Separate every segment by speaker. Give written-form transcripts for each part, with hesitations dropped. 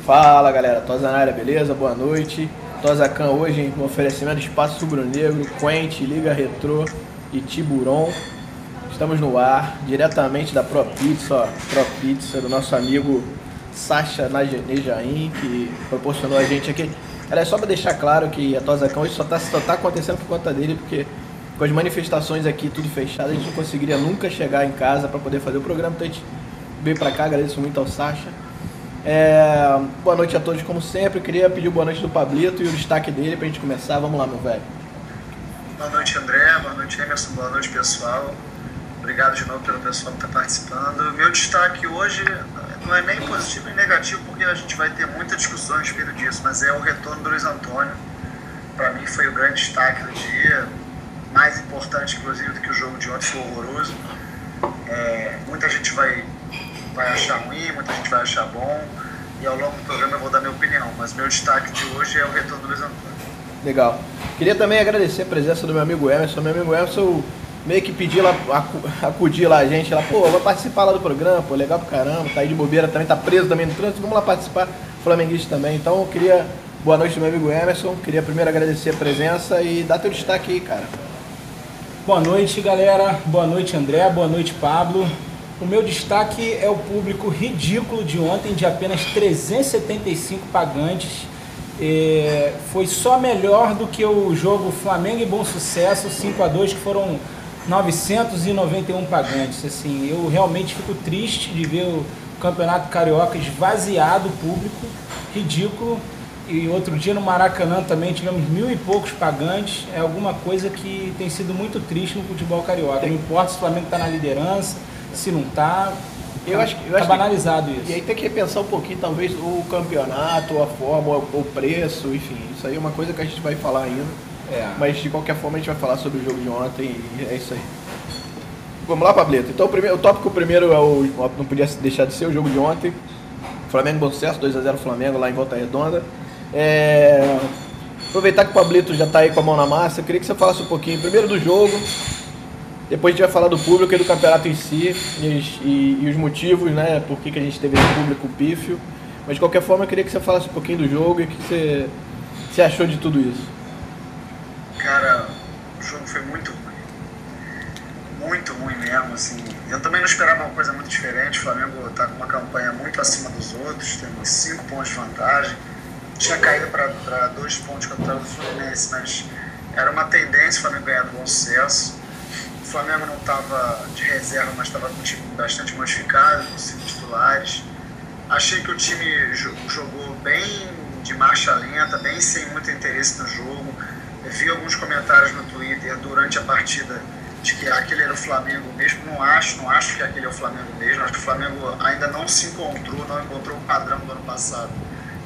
Speaker 1: Fala galera, Tosa na área, beleza? Boa noite. Tosacan hoje com oferecimento de Espaço Rubro-Negro, Quent, Liga Retrô e Tiburon. Estamos no ar, diretamente da Pro Pizza, ó, Pro Pizza, do nosso amigo Sacha Nejaim, que proporcionou a gente aqui. Era só para deixar claro que a Tosacan hoje só tá acontecendo por conta dele, porque com as manifestações aqui tudo fechado, a gente não conseguiria nunca chegar em casa para poder fazer o programa, então a gente veio para cá, agradeço muito ao Sacha. Boa noite a todos, como sempre. Eu queria pedir boa noite do Pablito e o destaque dele pra gente começar. Vamos lá, meu velho.
Speaker 2: Boa noite, André. Boa noite, Emerson. Boa noite, pessoal. Obrigado de novo pelo pessoal que está participando. Meu destaque hoje não é nem positivo nem negativo, porque a gente vai ter muita discussão a respeito disso, mas é o retorno do Luiz Antônio. Para mim foi o grande destaque do dia, mais importante, inclusive, do que o jogo de ontem, foi horroroso. Muita gente vai achar ruim, muita gente vai achar bom, e ao longo do programa eu vou dar minha opinião, mas meu destaque de hoje é o retorno do Luiz Antônio.
Speaker 1: Legal. Queria também agradecer a presença do meu amigo Emerson. Meu amigo Emerson meio que pediu lá, acudir lá a gente, lá, pô, vai participar lá do programa, pô, legal pra caramba, tá aí de bobeira também, tá preso também no trânsito, vamos lá participar, flamenguista também. Então eu queria, boa noite do meu amigo Emerson, queria primeiro agradecer a presença e dar teu destaque aí, cara.
Speaker 3: Boa noite, galera, boa noite, André, boa noite, Pablo. O meu destaque é o público ridículo de ontem, de apenas 375 pagantes. Foi só melhor do que o jogo Flamengo e Bom Sucesso 5-2, que foram 991 pagantes. Assim, eu realmente fico triste de ver o Campeonato Carioca esvaziado, o público, ridículo. E outro dia no Maracanã também tivemos 1000 e poucos pagantes. É alguma coisa que tem sido muito triste no futebol carioca. Não importa se o Flamengo está na liderança, se não tá,
Speaker 1: eu acho
Speaker 3: banalizado isso.
Speaker 1: E aí tem que repensar um pouquinho, talvez, o campeonato, a forma, o preço, enfim. Isso aí é uma coisa que a gente vai falar ainda. Mas de qualquer forma a gente vai falar sobre o jogo de ontem e é isso aí. Vamos lá, Pablito. Então o tópico primeiro não podia deixar de ser o jogo de ontem. Flamengo Bom Sucesso, 2-0 Flamengo lá em Volta Redonda. Aproveitar que o Pablito já tá aí com a mão na massa, eu queria que você falasse um pouquinho primeiro do jogo. Depois a gente vai falar do público e do campeonato em si e os motivos, né, por que a gente teve esse público pífio. Mas de qualquer forma eu queria que você falasse um pouquinho do jogo e o que você achou de tudo isso.
Speaker 2: Cara, o jogo foi muito ruim mesmo, assim. Eu também não esperava uma coisa muito diferente. O Flamengo está com uma campanha muito acima dos outros, temos 5 pontos de vantagem. Tinha caído para 2 pontos contra o Fluminense, mas era uma tendência o Flamengo ganhar do Bom Sucesso. O Flamengo não estava de reserva, mas estava com um time bastante modificado, com 5 titulares. Achei que o time jogou bem de marcha lenta, bem sem muito interesse no jogo. Eu vi alguns comentários no Twitter durante a partida de que aquele era o Flamengo mesmo. Não acho que aquele é o Flamengo mesmo. Acho que o Flamengo ainda não se encontrou, não encontrou o padrão do ano passado.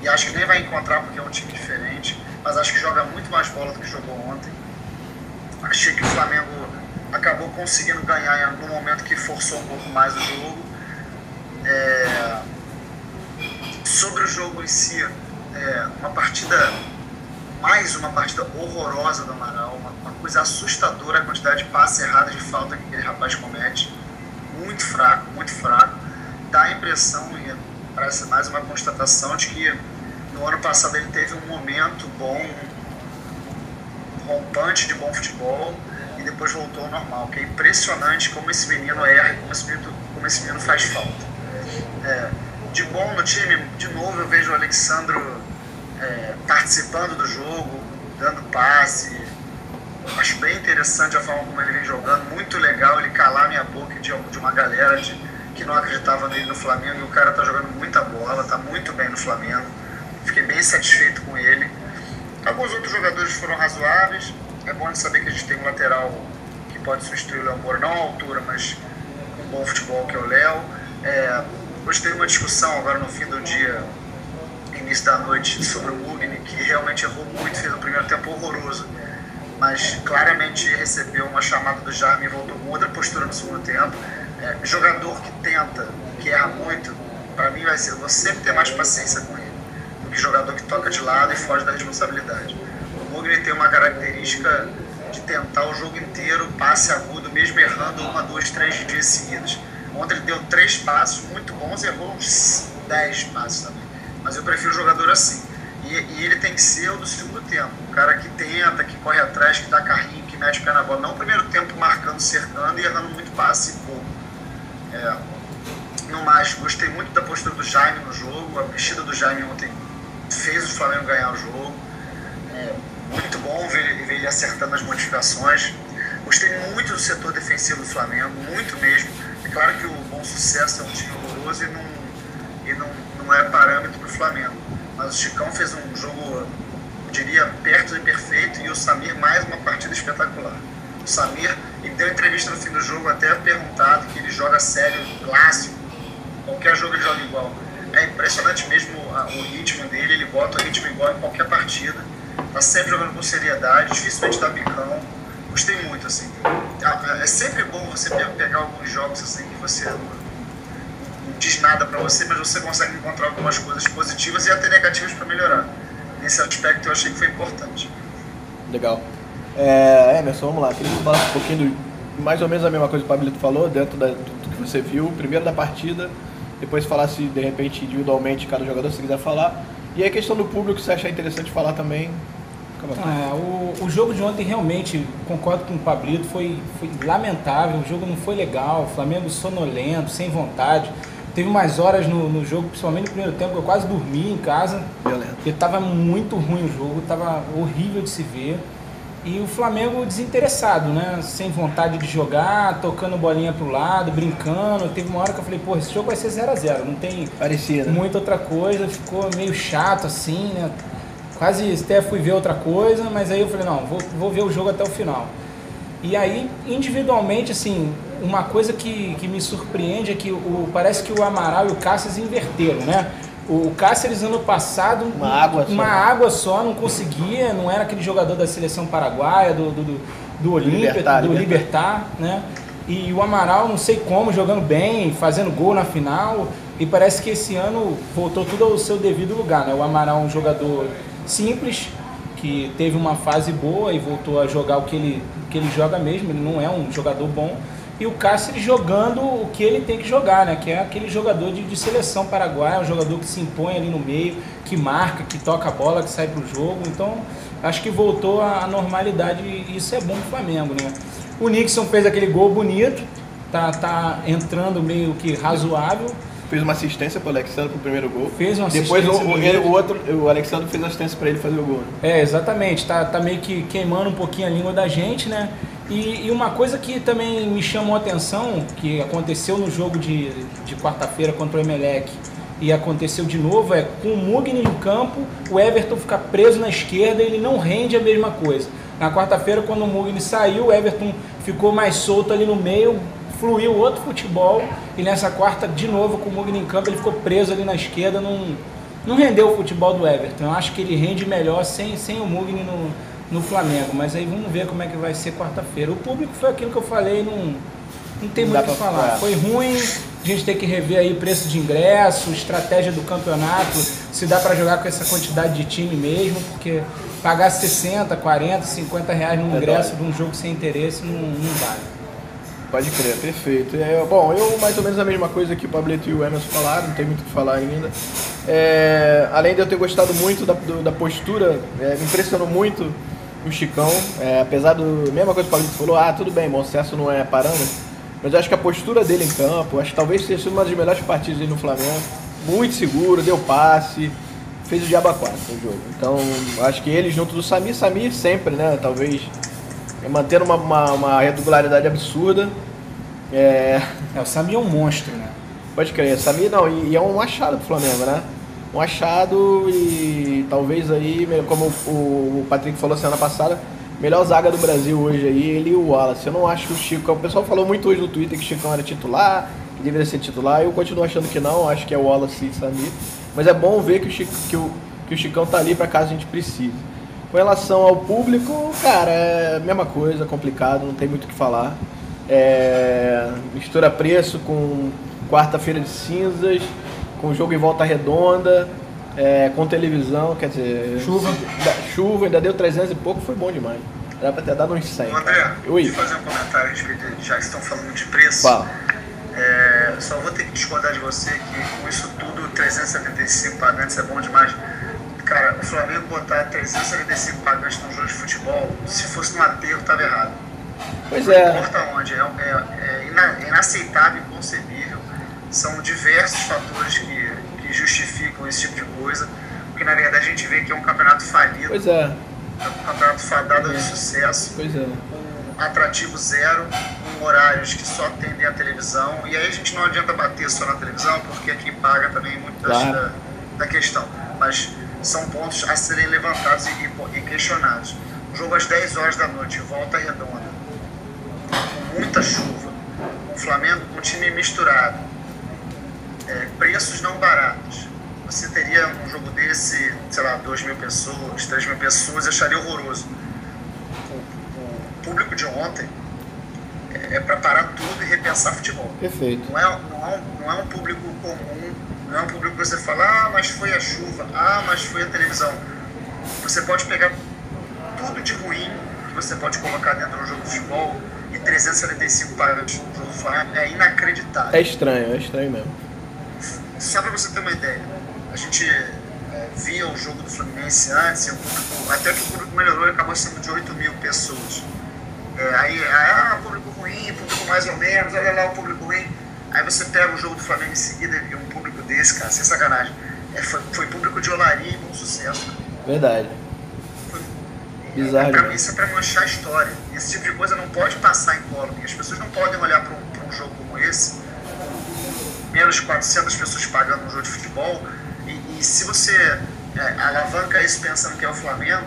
Speaker 2: E acho que nem vai encontrar porque é um time diferente, mas acho que joga muito mais bola do que jogou ontem. Achei que o Flamengo acabou conseguindo ganhar no momento que forçou um pouco mais o jogo. Sobre o jogo em si, mais uma partida horrorosa do Amaral, uma coisa assustadora a quantidade de passe errado de falta que aquele rapaz comete. Muito fraco. Dá a impressão, e parece mais uma constatação, de que no ano passado ele teve um momento bom, rompante de bom futebol, e depois voltou ao normal, que é impressionante como esse menino erra e como esse menino faz falta. De bom no time, de novo eu vejo o Alexandro participando do jogo, dando passe. Acho bem interessante a forma como ele vem jogando, muito legal ele calar minha boca de uma galera que não acreditava nele no Flamengo, e o cara tá jogando muita bola, tá muito bem no Flamengo. Fiquei bem satisfeito com ele. Alguns outros jogadores foram razoáveis. É bom de saber que a gente tem um lateral que pode substituir o Léo Moura, não à altura, mas com um bom futebol, que é o Léo. Hoje teve uma discussão agora no fim do dia, início da noite, sobre o Mugni, que realmente errou muito, fez um primeiro tempo horroroso, mas claramente recebeu uma chamada do Jaime e voltou com outra postura no segundo tempo. Jogador que tenta, que erra muito, para mim vou sempre ter mais paciência com ele do que jogador que toca de lado e foge da responsabilidade. O Mugni tem uma característica de tentar o jogo inteiro, passe agudo, mesmo errando 1, 2, 3 vezes seguidas. Ontem ele deu 3 passos muito bons, errou uns 10 passos também. mas eu prefiro o jogador assim. E ele tem que ser o do segundo tempo, o cara que tenta, que corre atrás, que dá carrinho, que mete o pé na bola, não o primeiro tempo marcando, cercando e errando muito passe e pouco. No mais, gostei muito da postura do Jaime no jogo, a mexida do Jaime ontem fez o Flamengo ganhar o jogo. Muito bom ver ele acertando as modificações. Gostei muito do setor defensivo do Flamengo, muito mesmo. É claro que o Bom Sucesso é um time horroroso e não é parâmetro para o Flamengo. Mas o Chicão fez um jogo, eu diria, perto de perfeito, e o Samir mais uma partida espetacular. O Samir, ele deu entrevista no fim do jogo até perguntado que ele joga sério, clássico, qualquer jogo ele joga igual. É impressionante mesmo o ritmo dele, ele bota o ritmo igual em qualquer partida. Tá sempre jogando com seriedade, dificilmente dá bicão. Gostei muito, assim. É sempre bom você pegar alguns jogos assim que você não diz nada pra você, mas você consegue encontrar algumas coisas positivas e até negativas para melhorar. Nesse aspecto eu achei que foi importante.
Speaker 1: Legal. Emerson, vamos lá. Queria que você falasse um pouquinho mais ou menos a mesma coisa que o Pablito falou, dentro do que você viu, primeiro da partida, depois falasse de repente individualmente cada jogador, se quiser falar. E a questão do público, se você achar interessante falar também.
Speaker 3: O jogo de ontem realmente, concordo com o Pablito, foi lamentável, o jogo não foi legal, o Flamengo sonolento, sem vontade. Teve umas horas no jogo, principalmente no primeiro tempo, que eu quase dormi em casa.
Speaker 1: Violento.
Speaker 3: Porque estava muito ruim o jogo, estava horrível de se ver. E o Flamengo desinteressado, né? Sem vontade de jogar, tocando bolinha pro lado, brincando. Teve uma hora que eu falei, pô, esse jogo vai ser 0x0, não tem muita outra coisa. Ficou meio chato assim, né? Quase até fui ver outra coisa, mas aí eu falei, não, vou ver o jogo até o final. E aí, individualmente, assim, uma coisa que me surpreende é que parece que o Amaral e o Cáceres inverteram, né? O Cáceres ano passado, uma água só, não conseguia, não era aquele jogador da seleção paraguaia, do Olímpia, do Libertad, né? E o Amaral, não sei como, jogando bem, fazendo gol na final, e parece que esse ano voltou tudo ao seu devido lugar, né? O Amaral é um jogador simples, que teve uma fase boa e voltou a jogar o que ele joga mesmo, ele não é um jogador bom. E o Cáceres jogando o que ele tem que jogar, né? Que é aquele jogador de seleção paraguaia, um jogador que se impõe ali no meio, que marca, que toca a bola, que sai pro jogo. Então, acho que voltou à normalidade e isso é bom pro Flamengo, né? O Nixon fez aquele gol bonito, tá entrando meio que razoável.
Speaker 1: Fez uma assistência pro Alexandre pro primeiro gol.
Speaker 3: Fez uma assistência.
Speaker 1: Depois o Alexandre fez assistência para ele fazer o gol. Né?
Speaker 3: Exatamente. Tá meio que queimando um pouquinho a língua da gente, né? E uma coisa que também me chamou a atenção, que aconteceu no jogo de quarta-feira contra o Emelec e aconteceu de novo, é com o Mugni em campo, o Everton fica preso na esquerda e ele não rende a mesma coisa. Na quarta-feira, quando o Mugni saiu, o Everton ficou mais solto ali no meio, fluiu outro futebol, e nessa quarta, de novo, com o Mugni em campo, ele ficou preso ali na esquerda, não rendeu o futebol do Everton. Eu acho que ele rende melhor sem o Mugni no Flamengo, mas aí vamos ver como é que vai ser quarta-feira. O público foi aquilo que eu falei, não tem muito o que falar. Foi ruim, a gente tem que rever aí preço de ingresso, estratégia do campeonato, se dá para jogar com essa quantidade de time mesmo, porque pagar 60, 40, 50 reais no ingresso de um jogo sem interesse não vale.
Speaker 1: Pode crer, perfeito. Bom, eu mais ou menos a mesma coisa que o Pablito e o Emerson falaram, não tem muito o que falar ainda. Além de eu ter gostado muito da postura, me impressionou muito o Chicão, apesar do mesma coisa que o Pablito falou, tudo bem, bom sucesso não é parâmetro, mas eu acho que a postura dele em campo, acho que talvez tenha sido uma das melhores partidas dele no Flamengo, muito seguro, deu passe, fez o diabo a quatro no jogo. Então, acho que ele junto do Samir sempre, né, talvez mantendo uma regularidade absurda.
Speaker 3: O Samir é um monstro, né?
Speaker 1: Pode crer, Samir não, e é um achado pro Flamengo, né? Um achado e talvez aí, como o Patrick falou semana passada, melhor zaga do Brasil hoje aí, ele e o Wallace. Eu não acho que o Chico, o pessoal falou muito hoje no Twitter que o Chicão era titular, que deveria ser titular, eu continuo achando que não, acho que é o Wallace e Samir. Mas é bom ver que o Chicão tá ali para caso a gente precise. Com relação ao público, cara, é a mesma coisa, complicado, não tem muito o que falar. Mistura preço com quarta-feira de cinzas, com jogo em volta redonda, com televisão, quer dizer... Chuva, ainda deu 300 e pouco, foi bom demais. Dá pra ter dado uns 100.
Speaker 2: André, deixa eu fazer um comentário a respeito, já que estão falando de preço.
Speaker 1: Fala.
Speaker 2: Só vou ter que discordar de você que com isso tudo 375 pagantes é bom demais. Cara, o Flamengo botar 375 pagantes num jogo de futebol, se fosse no aterro, estava errado.
Speaker 1: Pois
Speaker 2: Não
Speaker 1: é.
Speaker 2: importa onde, é inaceitável, inconcebível. São diversos fatores que justificam esse tipo de coisa, porque na verdade a gente vê que é um campeonato falido,
Speaker 1: Pois é.
Speaker 2: é um campeonato fadado de sucesso,
Speaker 1: Pois é.
Speaker 2: um atrativo zero, com horários que só atendem a televisão, e aí a gente não adianta bater só na televisão, porque é quem paga também muito
Speaker 1: Claro.
Speaker 2: da questão. Mas são pontos a serem levantados e questionados. Um jogo às 10 horas da noite, Volta Redonda, com muita chuva, o Flamengo com um time misturado, preços não baratos. Você teria um jogo desse, sei lá, 2.000 pessoas, 3.000 pessoas, eu acharia horroroso. O público de ontem é para parar tudo e repensar futebol.
Speaker 1: Perfeito.
Speaker 2: Não é um público comum, não é um público que você fala, mas foi a chuva, mas foi a televisão. Você pode pegar tudo de ruim que você pode colocar dentro do jogo de futebol e 375 pagantes no jogo do Flamengo é inacreditável.
Speaker 1: É estranho mesmo.
Speaker 2: Só para você ter uma ideia, a gente via o jogo do Fluminense antes, e até que o público melhorou e acabou sendo de 8.000 pessoas. Público ruim, público mais ou menos, olha lá o público ruim. Aí você pega o jogo do Flamengo em seguida e um público desse, cara, sem sacanagem. Foi público de olaria e bom sucesso.
Speaker 1: Verdade. Bizarro.
Speaker 2: Isso é pra manchar a história. Esse tipo de coisa não pode passar incólume. As pessoas não podem olhar para um jogo como esse, menos de 400 pessoas pagando um jogo de futebol, e se você alavanca isso pensando que é o Flamengo,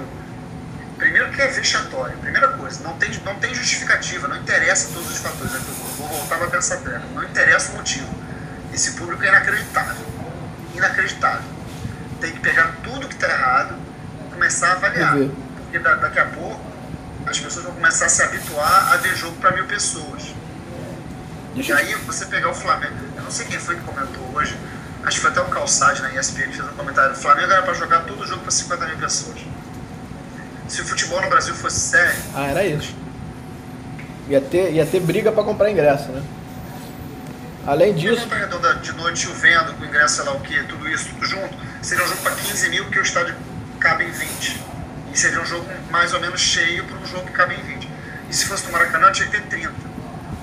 Speaker 2: primeiro que é vexatório, primeira coisa, não tem justificativa, não interessa todos os fatores, eu vou voltar para pensar terra, não interessa o motivo. Esse público é inacreditável. Tem que pegar tudo que está errado e começar a avaliar, porque daqui a pouco as pessoas vão começar a se habituar a ver jogo para 1.000 pessoas. E aí você pegar o Flamengo, eu não sei quem foi que comentou hoje, acho que foi até o Calçade na ESPN que fez um comentário, o Flamengo era para jogar todo o jogo para 50.000 pessoas. Se o futebol no Brasil fosse sério...
Speaker 1: era isso. Ia ter briga para comprar ingresso, né? Além disso...
Speaker 2: Volta Redonda de noite chovendo, com ingresso, sei lá o que, tudo isso, tudo junto, seria um jogo para 15.000, porque o estádio cabe em 20. E seria um jogo mais ou menos cheio para um jogo que cabe em 20. E se fosse no Maracanã, tinha que ter 30.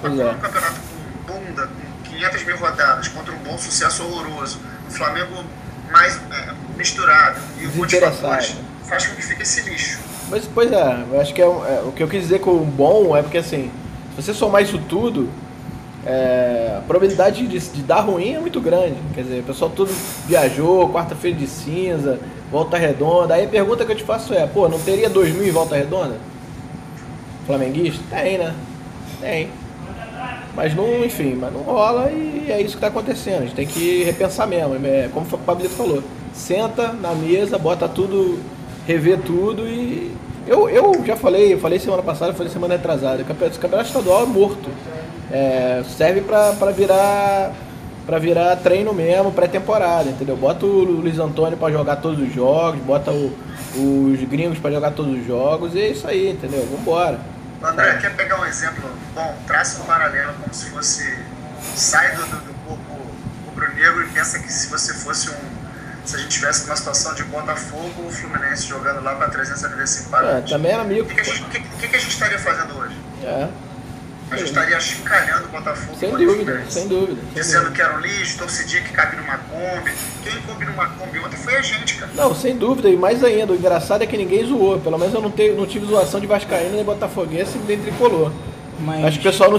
Speaker 2: Mas como um campeonato com bunda, com 500.000 rodadas, contra um bom sucesso horroroso, o Flamengo mais misturado e um monte de fatores, faz com que fique esse lixo.
Speaker 1: Mas, pois eu acho que o que eu quis dizer com bom é porque, assim, se você somar isso tudo, a probabilidade de dar ruim é muito grande. Quer dizer, o pessoal tudo viajou, quarta-feira de cinza, Volta Redonda. Aí a pergunta que eu te faço não teria 2.000 em Volta Redonda? Flamenguista? Tem, né? Tem. Mas não rola e é isso que está acontecendo. A gente tem que repensar mesmo. Como o Pablito falou, senta na mesa, bota tudo, rever tudo e... Eu já falei semana passada, falei semana retrasada, o campeonato estadual é morto. Serve para virar treino mesmo, pré-temporada, entendeu? Bota o Luiz Antônio para jogar todos os jogos, bota os gringos para jogar todos os jogos e é isso aí, entendeu? Vambora.
Speaker 2: André, quer pegar um exemplo? Bom, traça um paralelo como se fosse... Sai do corpo rubro-negro e pensa que se você fosse se a gente tivesse uma situação de Botafogo ou Fluminense jogando lá para 375 pagantes.
Speaker 1: Também é amigo.
Speaker 2: O que a gente estaria fazendo hoje? A gente estaria chincalhando o Botafogo.
Speaker 1: Sem dúvida.
Speaker 2: Dizendo que era um lixo, torcidinha que cabe numa Kombi. Quem coube numa Kombi ontem foi a gente, cara.
Speaker 1: Não, sem dúvida. E mais ainda, o engraçado é que ninguém zoou. Pelo menos eu não tive zoação de vascaíno nem botafoguense nem tricolor. Acho que o pessoal não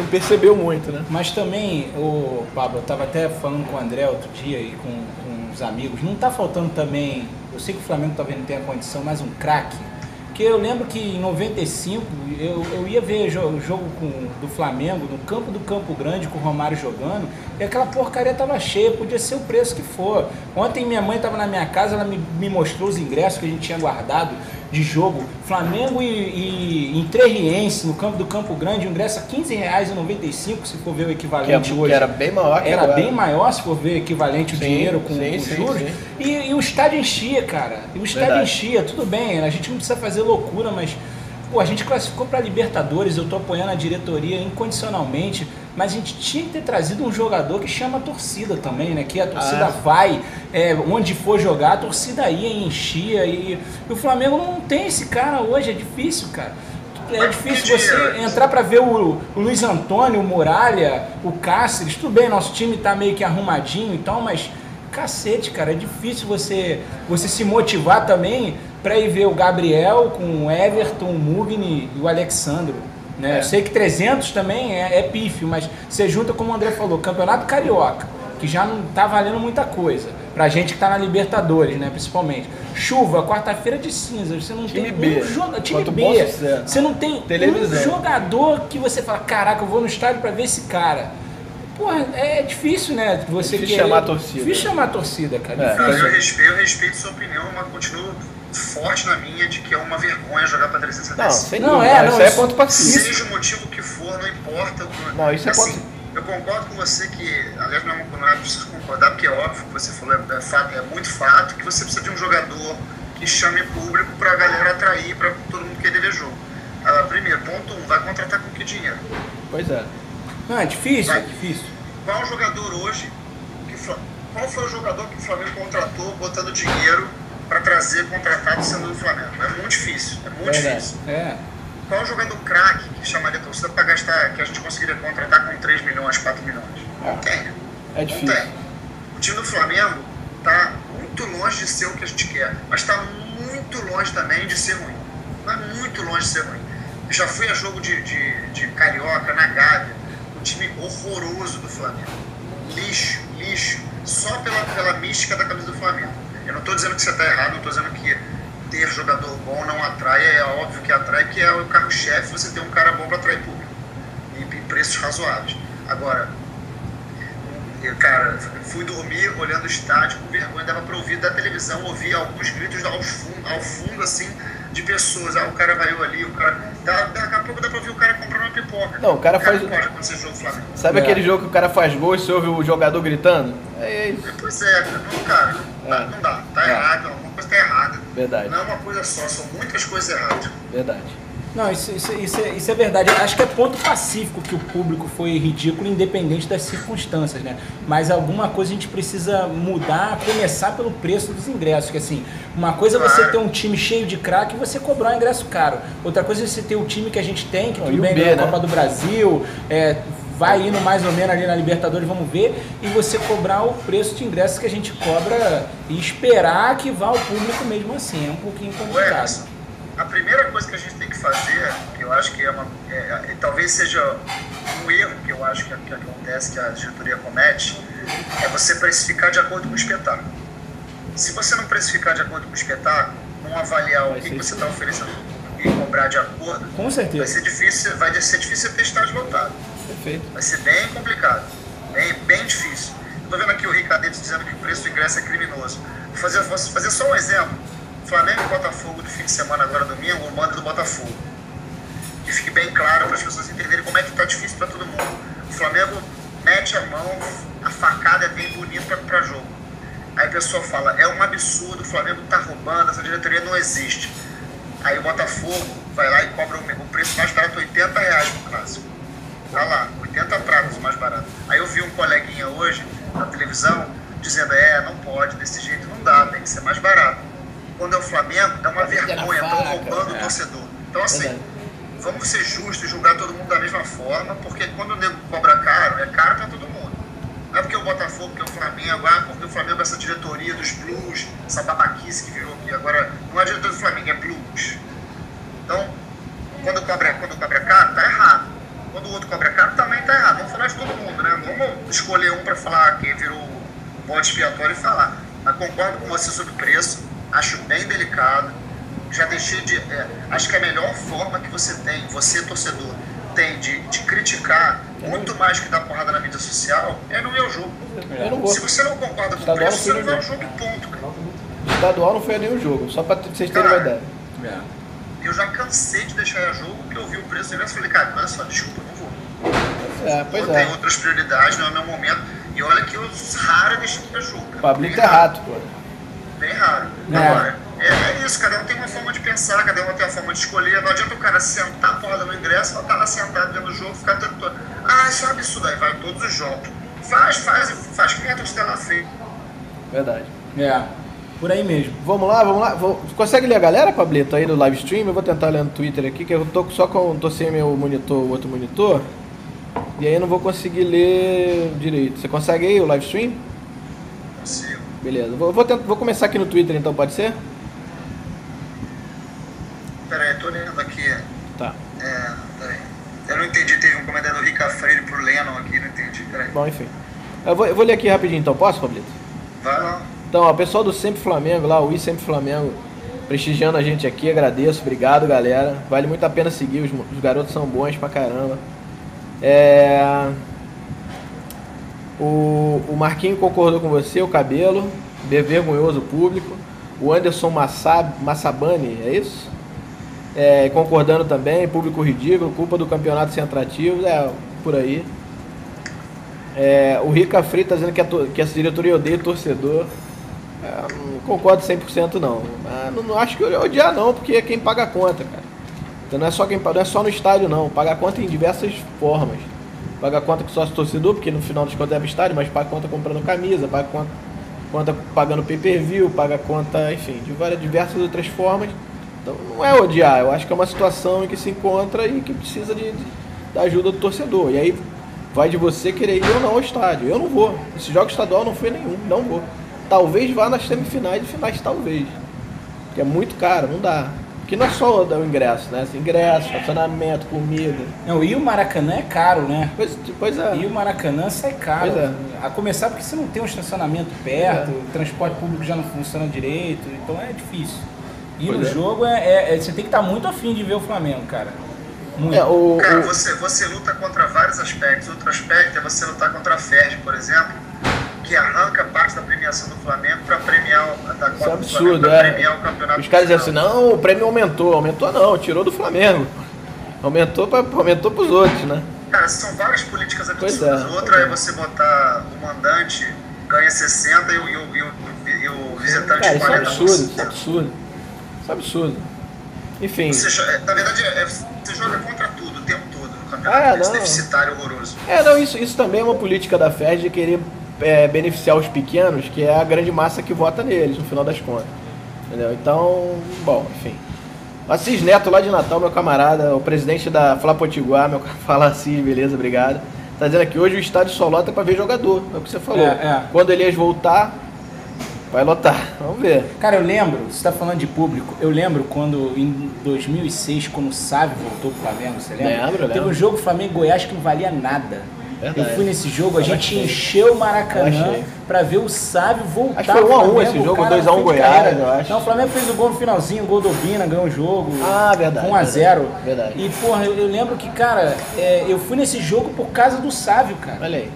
Speaker 1: percebeu muito, né?
Speaker 3: Mas também, Pablo, eu estava até falando com o André outro dia e com os amigos, não está faltando também, eu sei que o Flamengo talvez não tenha condição, mas um craque. Porque eu lembro que em 95 eu ia ver o jogo do Flamengo no campo do Campo Grande com o Romário jogando e aquela porcaria estava cheia, podia ser o preço que for. Ontem minha mãe estava na minha casa, ela me mostrou os ingressos que a gente tinha guardado de jogo, Flamengo e Interriense no campo do Campo Grande, o ingresso a R$15,95 se for ver o equivalente hoje.
Speaker 1: Que era bem maior que
Speaker 3: Era bem maior se for ver equivalente o dinheiro com os juros.
Speaker 1: Sim.
Speaker 3: E o estádio enchia, cara. E o estádio enchia, tudo bem, a gente não precisa fazer loucura, mas a gente classificou para Libertadores, eu tô apoiando a diretoria incondicionalmente, mas a gente tinha que ter trazido um jogador que chama a torcida também, né? Que a torcida vai, onde for jogar, a torcida ia e enchia. E o Flamengo não tem esse cara hoje, é difícil, cara. É difícil você entrar para ver o Luiz Antônio, o Muralha, o Cáceres. Tudo bem, nosso time tá meio que arrumadinho e tal, mas cacete, cara, é difícil você se motivar também para ir ver o Gabriel com o Everton, o Mugni e o Alexandro. Né? Eu sei que 300 também é pífio, mas você junta, como o André falou, Campeonato Carioca, que já não tá valendo muita coisa, pra gente que tá na Libertadores, né, principalmente. Chuva, quarta-feira de cinza, você não
Speaker 1: time
Speaker 3: tem
Speaker 1: B.
Speaker 3: Time B, você não tem um jogador que você fala, caraca, eu vou no estádio pra ver esse cara. Porra, é difícil, né? Você
Speaker 1: difícil chamar a torcida.
Speaker 3: Difícil chamar a torcida, cara.
Speaker 2: Eu respeito sua opinião, mas continuo forte na minha de que é uma vergonha jogar pra 375.
Speaker 1: Não, isso é ponto pacífico.
Speaker 2: Seja o motivo que for, não importa.
Speaker 1: Não, isso
Speaker 2: assim,
Speaker 1: é ponto.
Speaker 2: Eu concordo com você que, aliás, não é preciso concordar, porque é óbvio que você falou, é muito fato, que você precisa de um jogador que chame público pra galera atrair, pra todo mundo querer ver jogo. Primeiro, ponto 1, vai contratar com que dinheiro?
Speaker 1: Pois é.
Speaker 3: Não, é difícil, é difícil.
Speaker 2: Qual jogador hoje, qual foi o jogador que o Flamengo contratou botando dinheiro para trazer contratado sendo do Flamengo? É muito difícil, difícil. Qual o jogador craque que chamaria a torcida para gastar, que a gente conseguiria contratar com 3 milhões, 4 milhões? Não tem.
Speaker 1: É difícil.
Speaker 2: Não tem. O time do Flamengo está muito longe de ser o que a gente quer, mas está muito longe também de ser ruim. Não é muito longe de ser ruim. Eu já fui a jogo de Carioca, na Gávea, um time horroroso do Flamengo. Lixo. Só pela mística da camisa do Flamengo. Eu não estou dizendo que você está errado, não estou dizendo que ter jogador bom não atrai, é óbvio que atrai, que é o carro-chefe você ter um cara bom para atrair público. E preços razoáveis. Agora, cara, fui dormir olhando o estádio com vergonha, dava para ouvir da televisão, ouvir alguns gritos ao fundo assim, de pessoas. O cara vai ali, o cara. Daqui a pouco dá pra ouvir o cara comprando uma pipoca.
Speaker 1: Não, o cara faz.
Speaker 2: Não pode acontecer jogo Flamengo.
Speaker 1: Sabe aquele jogo que o cara faz gol e você ouve o jogador gritando? É isso.
Speaker 2: Pois é, cara, não dá. Tá errado, alguma coisa tá errada.
Speaker 1: Verdade.
Speaker 2: Não é uma coisa só, são muitas coisas erradas.
Speaker 1: Verdade.
Speaker 3: Não, isso é verdade. Acho que é ponto pacífico que o público foi ridículo, independente das circunstâncias, né? Mas alguma coisa a gente precisa mudar, começar pelo preço dos ingressos. Que assim, uma coisa é você ter um time cheio de craque e você cobrar um ingresso caro. Outra coisa é você ter o time que a gente tem, que tudo bem, ganhou a Copa do Brasil, vai indo mais ou menos ali na Libertadores, vamos ver, e você cobrar o preço de ingressos que a gente cobra e esperar que vá o público mesmo assim. É um pouquinho complicado.
Speaker 2: A primeira coisa que a gente tem que fazer, que eu acho que talvez seja um erro que eu acho que acontece, que a diretoria comete, é você precificar de acordo com o espetáculo. Se você não precificar de acordo com o espetáculo, não avaliar o que você está oferecendo e cobrar de acordo,
Speaker 3: com certeza.
Speaker 2: vai ser difícil ter estádio lotado.
Speaker 1: Perfeito.
Speaker 2: Vai ser bem complicado, bem difícil. Estou vendo aqui o Ricardo dizendo que o preço do ingresso é criminoso. Vou fazer só um exemplo. Flamengo e Botafogo do fim de semana, agora domingo, o mando do Botafogo. Que fique bem claro para as pessoas entenderem como é que tá difícil para todo mundo. O Flamengo mete a mão, a facada é bem bonita para jogo. Aí a pessoa fala, é um absurdo, o Flamengo tá roubando, essa diretoria não existe. Aí o Botafogo vai lá e cobra o preço mais barato, R$80 pro clássico. Tá lá, 80 pratos mais barato. Aí eu vi um coleguinha hoje na televisão dizendo, não pode, desse jeito não dá, tem que ser mais barato. Quando é o Flamengo, é uma vergonha, estão roubando o torcedor. Então assim, vamos ser justos e julgar todo mundo da mesma forma, porque quando o nego cobra caro, é caro para todo mundo. Não é porque o Botafogo, porque o Flamengo, porque o Flamengo é essa diretoria dos blues, essa babaquice que virou aqui. Agora, não é a diretoria do Flamengo, é blues. Então, quando cobra caro, tá errado. Quando o outro cobra caro, também tá errado. Vamos falar de todo mundo, né? Vamos escolher um para falar quem virou o bode expiatório e falar. Mas concordo com você sobre o preço. Acho bem delicado, já deixei de... acho que a melhor forma que você tem, você torcedor, tem de criticar muito mais que dar porrada na mídia social, é no meu jogo. Se você não concorda com o preço, você não vai ao jogo e ponto, cara.
Speaker 1: Estadual não foi nenhum jogo, só pra vocês terem uma ideia.
Speaker 2: Eu já cansei de deixar ir a jogo, porque eu vi o preço do ingresso e falei, cara, olha só, desculpa, eu não vou. Eu tenho outras prioridades, não é o meu momento, e olha que eu raro deixei ir a jogo.
Speaker 1: Pablo tá errado, pô.
Speaker 2: Bem raro. Agora, É isso, cada um tem uma forma de pensar, cada um tem uma forma de escolher. Não adianta o cara sentar a porra no ingresso, estar lá sentado vendo o jogo, ficar todo. Ah, isso é um absurdo, aí vai todos os jogos. Faz que nem a torcida lá fez.
Speaker 1: Verdade.
Speaker 3: Por aí mesmo.
Speaker 1: Vamos lá. Consegue ler a galera, Pablito, aí no live stream? Eu vou tentar ler no Twitter aqui, que eu tô sem meu monitor, o outro monitor. E aí eu não vou conseguir ler direito. Você consegue aí o live stream?
Speaker 2: Consigo.
Speaker 1: Beleza. Vou começar aqui no Twitter então, pode ser?
Speaker 2: Peraí, tô lendo aqui.
Speaker 1: Tá.
Speaker 2: Peraí. Eu não entendi, teve um comentário do Rica Freire pro Lennon aqui, não entendi. Peraí.
Speaker 1: Bom, enfim. Eu vou ler aqui rapidinho então, posso, Pablito?
Speaker 2: Vai lá.
Speaker 1: Então, ó, o pessoal do Sempre Flamengo lá, o Sempre Flamengo, prestigiando a gente aqui, agradeço, obrigado, galera. Vale muito a pena seguir, os garotos são bons pra caramba. O Marquinho concordou com você, o Cabelo, vergonhoso público. O Anderson Massabani, é isso? Concordando também, público ridículo, culpa do campeonato sem atrativos, por aí. O Rica Free tá dizendo que essa diretoria odeia o torcedor. Não concordo 100% não. Não acho que odiar não, porque é quem paga a conta, cara. Então não é só no estádio não, paga a conta em diversas formas. Paga a conta com sócio torcedor, porque no final dos contos é pro estádio, mas paga a conta comprando camisa, paga a conta pagando pay-per-view, paga a conta, enfim, de diversas outras formas. Então não é odiar, eu acho que é uma situação em que se encontra e que precisa da ajuda do torcedor. E aí vai de você querer ir ou não ao estádio. Eu não vou. Esse jogo estadual não foi nenhum, não vou. Talvez vá nas semifinais e finais, talvez. Porque é muito caro, não dá. Porque não é só o ingresso, né? Ingresso, estacionamento, comida.
Speaker 3: Não, e o Maracanã é caro, né?
Speaker 1: Pois é.
Speaker 3: E o Maracanã sai caro.
Speaker 1: Pois é.
Speaker 3: A começar porque você não tem um estacionamento perto, o transporte público já não funciona direito, então é difícil. E no jogo você tem que estar muito afim de ver o Flamengo, cara. Muito.
Speaker 2: Cara, você luta contra vários aspectos. Outro aspecto é você lutar contra a FERJ, por exemplo, que arranca parte da premiação do Flamengo para premiar
Speaker 1: isso é absurdo,
Speaker 2: premiar o campeonato.
Speaker 1: Os caras dizem assim, não, o prêmio aumentou não, tirou do Flamengo. Aumentou pros outros, né?
Speaker 2: Cara, são várias políticas absurdas. Outra é você botar o mandante ganha 60 e o visitante
Speaker 1: cara,
Speaker 2: 40%.
Speaker 1: Isso é absurdo. Enfim.
Speaker 2: Na verdade, você joga contra tudo o tempo todo no campeonato. Esse deficitário horroroso.
Speaker 1: Isso também é uma política da FERJ de querer beneficiar os pequenos, que é a grande massa que vota neles, no final das contas. Entendeu? Então, bom, enfim. Assis Neto, lá de Natal, meu camarada, o presidente da Fla Potiguar, fala Assis, beleza, obrigado. Tá dizendo aqui, hoje o estádio só lota pra ver jogador, é o que você falou. Quando Elias voltar, vai lotar, vamos ver.
Speaker 3: Cara, eu lembro, você tá falando de público, eu lembro quando, em 2006, quando o Sávio voltou pro Flamengo, você lembra?
Speaker 1: Lembro.
Speaker 3: Teve um jogo Flamengo-Goiás que não valia nada.
Speaker 1: Verdade.
Speaker 3: Eu fui nesse jogo, a gente encheu o Maracanã pra ver o Sávio voltar.
Speaker 1: Acho que foi 1x1 esse jogo, 2x1 Goiás, eu acho.
Speaker 3: Não, o Flamengo fez o gol no finalzinho, o gol do Obina, ganhou o jogo.
Speaker 1: Verdade.
Speaker 3: 1x0.
Speaker 1: Verdade.
Speaker 3: E, porra, eu lembro que, cara, eu fui nesse jogo por causa do Sávio, cara.
Speaker 1: Olha aí.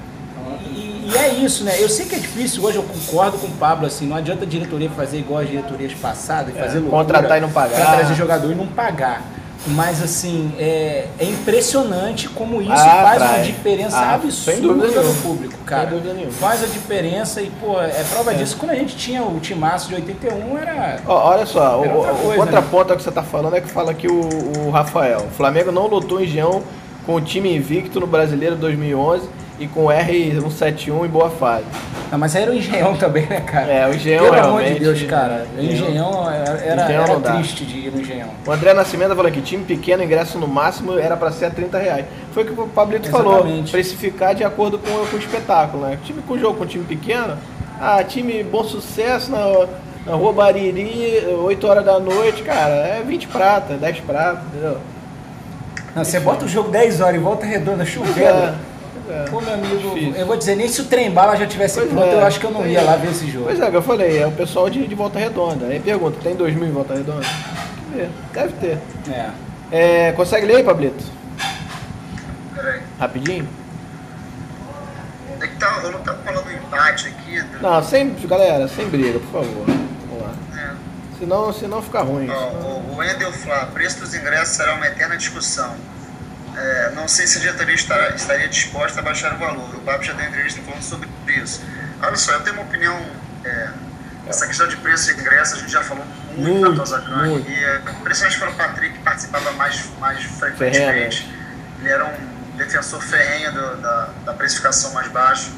Speaker 3: E é isso, né? Eu sei que é difícil, hoje eu concordo com o Pablo, assim, não adianta a diretoria fazer igual as diretorias passadas, fazer loucura,
Speaker 1: contratar e não pagar.
Speaker 3: Pra trazer jogador e não pagar. Mas, assim, é impressionante como isso faz uma diferença absurda no público, cara.
Speaker 1: Sem dúvida nenhuma.
Speaker 3: Faz a diferença e, pô, é prova disso. Quando a gente tinha o timaço de 81, era...
Speaker 1: Olha só, o contraponto
Speaker 3: né?
Speaker 1: ao que você tá falando é que fala aqui o Rafael. O Flamengo não lotou em Engenhão com o time invicto no Brasileiro 2011 e com o R171 em boa fase.
Speaker 3: Não, mas era o Engenhão também, né, cara?
Speaker 1: O Engenhão
Speaker 3: Pelo
Speaker 1: realmente...
Speaker 3: amor de Deus, cara. O Engenhão era triste de ir no Engenhão.
Speaker 1: O André Nascimento falou aqui, time pequeno, ingresso no máximo era para ser a R$30. Foi o que o Pablito falou, precificar de acordo com o espetáculo, né? Time com jogo com time pequeno, time Bom Sucesso na Rua Bariri, 8 horas da noite, cara, é 20 prata, 10 prata, entendeu?
Speaker 3: Não, você bota o jogo 10 horas e volta redonda, chovendo. Pô, meu amigo, eu vou dizer, nem se o trem-bala já tivesse pronto, eu acho que eu não ia lá ver esse jogo.
Speaker 1: Pois é, que eu falei, é o pessoal de Volta Redonda. Aí pergunta, tem 2000 em Volta Redonda? Deve ter. Consegue ler aí, Pablito?
Speaker 2: Peraí.
Speaker 1: Rapidinho?
Speaker 2: É que eu não tava falando empate aqui.
Speaker 1: Não, galera, sem briga, por favor. Vamos lá. Senão fica ruim.
Speaker 2: O Wendel Flá, preço dos ingressos será uma eterna discussão. Não sei se a diretoria estaria disposta a baixar o valor. O Pablo já deu entrevista falando sobre isso. Olha só, eu tenho uma opinião Essa questão de preço de ingresso, a gente já falou muito na Tosacan aqui, principalmente para o Patrick, que participava mais frequentemente. Ele era um defensor ferrenho da precificação mais baixa.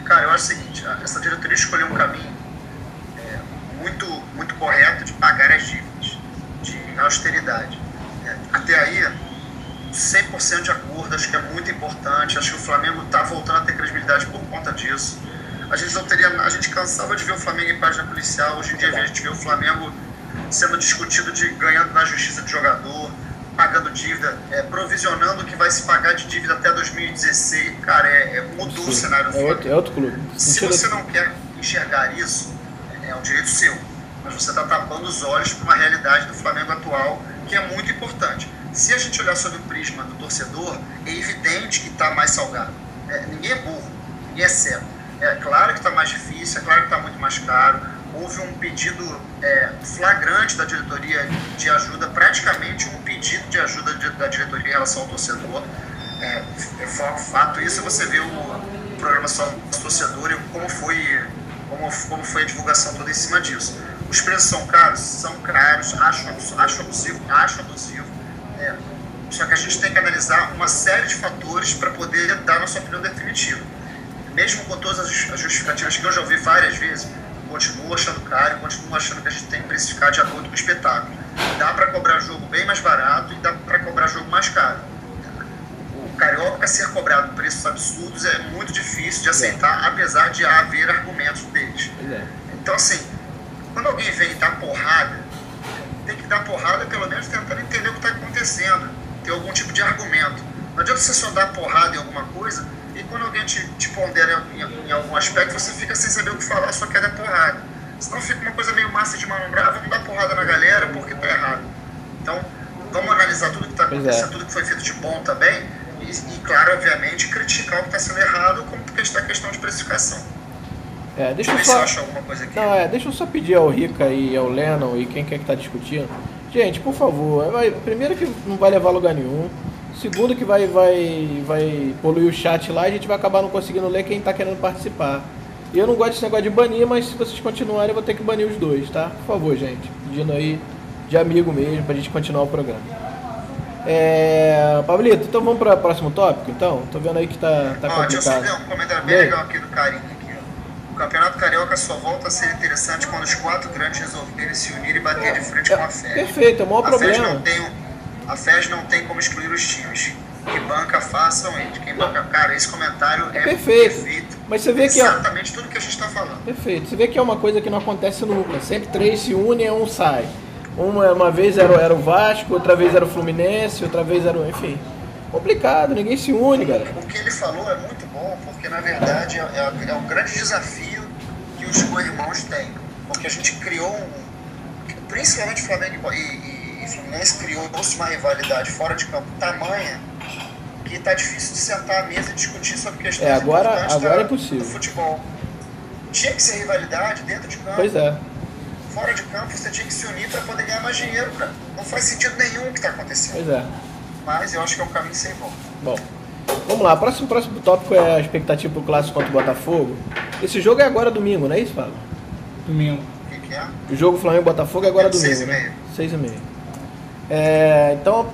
Speaker 2: Cara, eu acho o seguinte, essa diretoria escolheu um caminho muito correto de pagar as dívidas, de austeridade. Até aí, 100% de acordo, acho que é muito importante, acho que o Flamengo está voltando a ter credibilidade por conta disso. A gente cansava de ver o Flamengo em página policial, hoje em dia a gente vê o Flamengo sendo discutido ganhando na justiça de jogador, pagando dívida, provisionando o que vai se pagar de dívida até 2016. Cara, mudou o cenário do Flamengo.
Speaker 1: É outro clube.
Speaker 2: Se você não quer enxergar isso, é um direito seu, mas você está tapando os olhos para uma realidade do Flamengo atual que é muito importante. Se a gente olhar sob o prisma do torcedor, é evidente que está mais salgado. Ninguém é burro, ninguém é cego. É claro que está mais difícil, é claro que está muito mais caro. Houve um pedido flagrante da diretoria de ajuda, praticamente um pedido de ajuda da diretoria em relação ao torcedor. É fato isso, você vê o programa Só Torcedor e como foi a divulgação toda em cima disso. Os preços são caros, acho abusivo. Só que a gente tem que analisar uma série de fatores para poder dar nossa opinião definitiva. Mesmo com todas as justificativas que eu já ouvi várias vezes, continuo achando caro, continuo achando que a gente tem que precificar de acordo com o espetáculo. Dá para cobrar jogo bem mais barato e dá para cobrar jogo mais caro. O Carioca ser cobrado preços absurdos é muito difícil de aceitar, apesar de haver argumentos deles. Então, assim, quando alguém vem e dá porrada, tem que dar porrada pelo menos tentando entender o que está acontecendo, ter algum tipo de argumento. Não adianta você só dar porrada em alguma coisa e quando alguém te pondera em algum aspecto, você fica sem saber o que falar, só quer dar porrada. Senão fica uma coisa meio massa de manobrar, vamos dar porrada na galera porque tá errado. Então, vamos analisar tudo que está acontecendo, tudo que foi feito de bom também, e claro, obviamente, criticar o que está sendo errado, como a questão de precificação.
Speaker 1: Deixa eu
Speaker 2: só achar alguma coisa aqui.
Speaker 1: Deixa eu só pedir ao Rica e ao Lennon e quem quer que está discutindo. Gente, por favor, primeiro que não vai levar a lugar nenhum. Segundo que vai poluir o chat lá e a gente vai acabar não conseguindo ler quem está querendo participar. E eu não gosto desse negócio de banir, mas se vocês continuarem eu vou ter que banir os dois, tá? Por favor, gente. Pedindo aí de amigo mesmo pra gente continuar o programa. Pablito, então vamos para o próximo tópico, então? Tô vendo aí que tá complicado.
Speaker 2: Deixa eu só ver um comentário bem legal aqui do Carinho. O Campeonato Carioca só volta a ser interessante quando os 4 grandes resolverem se unir e bater de frente com a FERJ.
Speaker 1: Perfeito, é o maior problema.
Speaker 2: A FERJ não tem como excluir os times. Que banca, façam eles. Quem banca, cara, esse comentário é perfeito.
Speaker 1: Mas você vê que
Speaker 2: exatamente tudo que a gente está falando.
Speaker 1: Perfeito. Você vê que é uma coisa que não acontece nunca. Sempre 3 se unem e um sai. Uma vez era o Vasco, outra vez era o Fluminense, outra vez era o... Enfim, complicado, ninguém se une, galera.
Speaker 2: O que ele falou é muito bom, porque na verdade é um grande desafio que os co-irmãos têm. Porque a gente criou principalmente Flamengo e Fluminense, criou-se uma rivalidade fora de campo tamanha que tá difícil de sentar à mesa e discutir sobre questões
Speaker 1: agora é
Speaker 2: do
Speaker 1: possível.
Speaker 2: futebol. Tinha que ser rivalidade dentro de campo.
Speaker 1: Pois é.
Speaker 2: Fora de campo você tinha que se unir para poder ganhar mais dinheiro, cara. Não faz sentido nenhum o que está acontecendo.
Speaker 1: Pois é.
Speaker 2: Mas eu acho que é um caminho sem volta.
Speaker 1: Bom, vamos lá. Próximo tópico é a expectativa pro clássico contra o Botafogo. Esse jogo é agora domingo, não é isso, Fábio?
Speaker 3: Domingo.
Speaker 2: O que é?
Speaker 1: O jogo Flamengo-Botafogo é agora domingo,
Speaker 2: 6h30.
Speaker 1: né? 6h30. Então,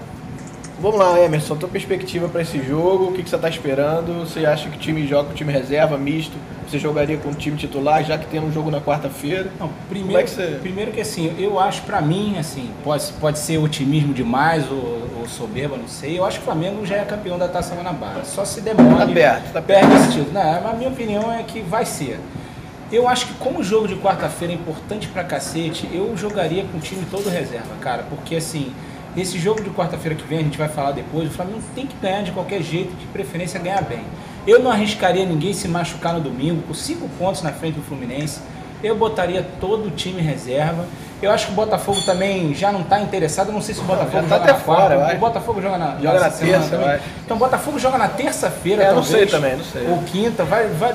Speaker 1: vamos lá, Emerson. Tua perspectiva para esse jogo, o que você está esperando? Você acha que o time joga com time reserva, misto? Você jogaria com o time titular, já que tem um jogo na quarta-feira?
Speaker 3: Não, primeiro que assim, eu acho pra mim, assim, pode ser otimismo demais ou soberba, não sei. Eu acho que o Flamengo já é campeão da Taça Guanabara. Só se demora.
Speaker 1: Tá perto.
Speaker 3: Perde esse título. Não, a minha opinião é que vai ser. Eu acho que como o jogo de quarta-feira é importante pra cacete, eu jogaria com o time todo reserva, cara. Porque assim, esse jogo de quarta-feira que vem, a gente vai falar depois, o Flamengo tem que ganhar de qualquer jeito, de preferência ganhar bem. Eu não arriscaria ninguém se machucar no domingo, com 5 pontos na frente do Fluminense. Eu botaria todo o time reserva. Eu acho que o Botafogo também já não está interessado. Eu não sei se o Botafogo joga
Speaker 1: até
Speaker 3: na
Speaker 1: fora.
Speaker 3: O Botafogo joga na
Speaker 1: terça
Speaker 3: também. Então o Botafogo joga na terça-feira,
Speaker 1: não sei também, não sei.
Speaker 3: Ou quinta.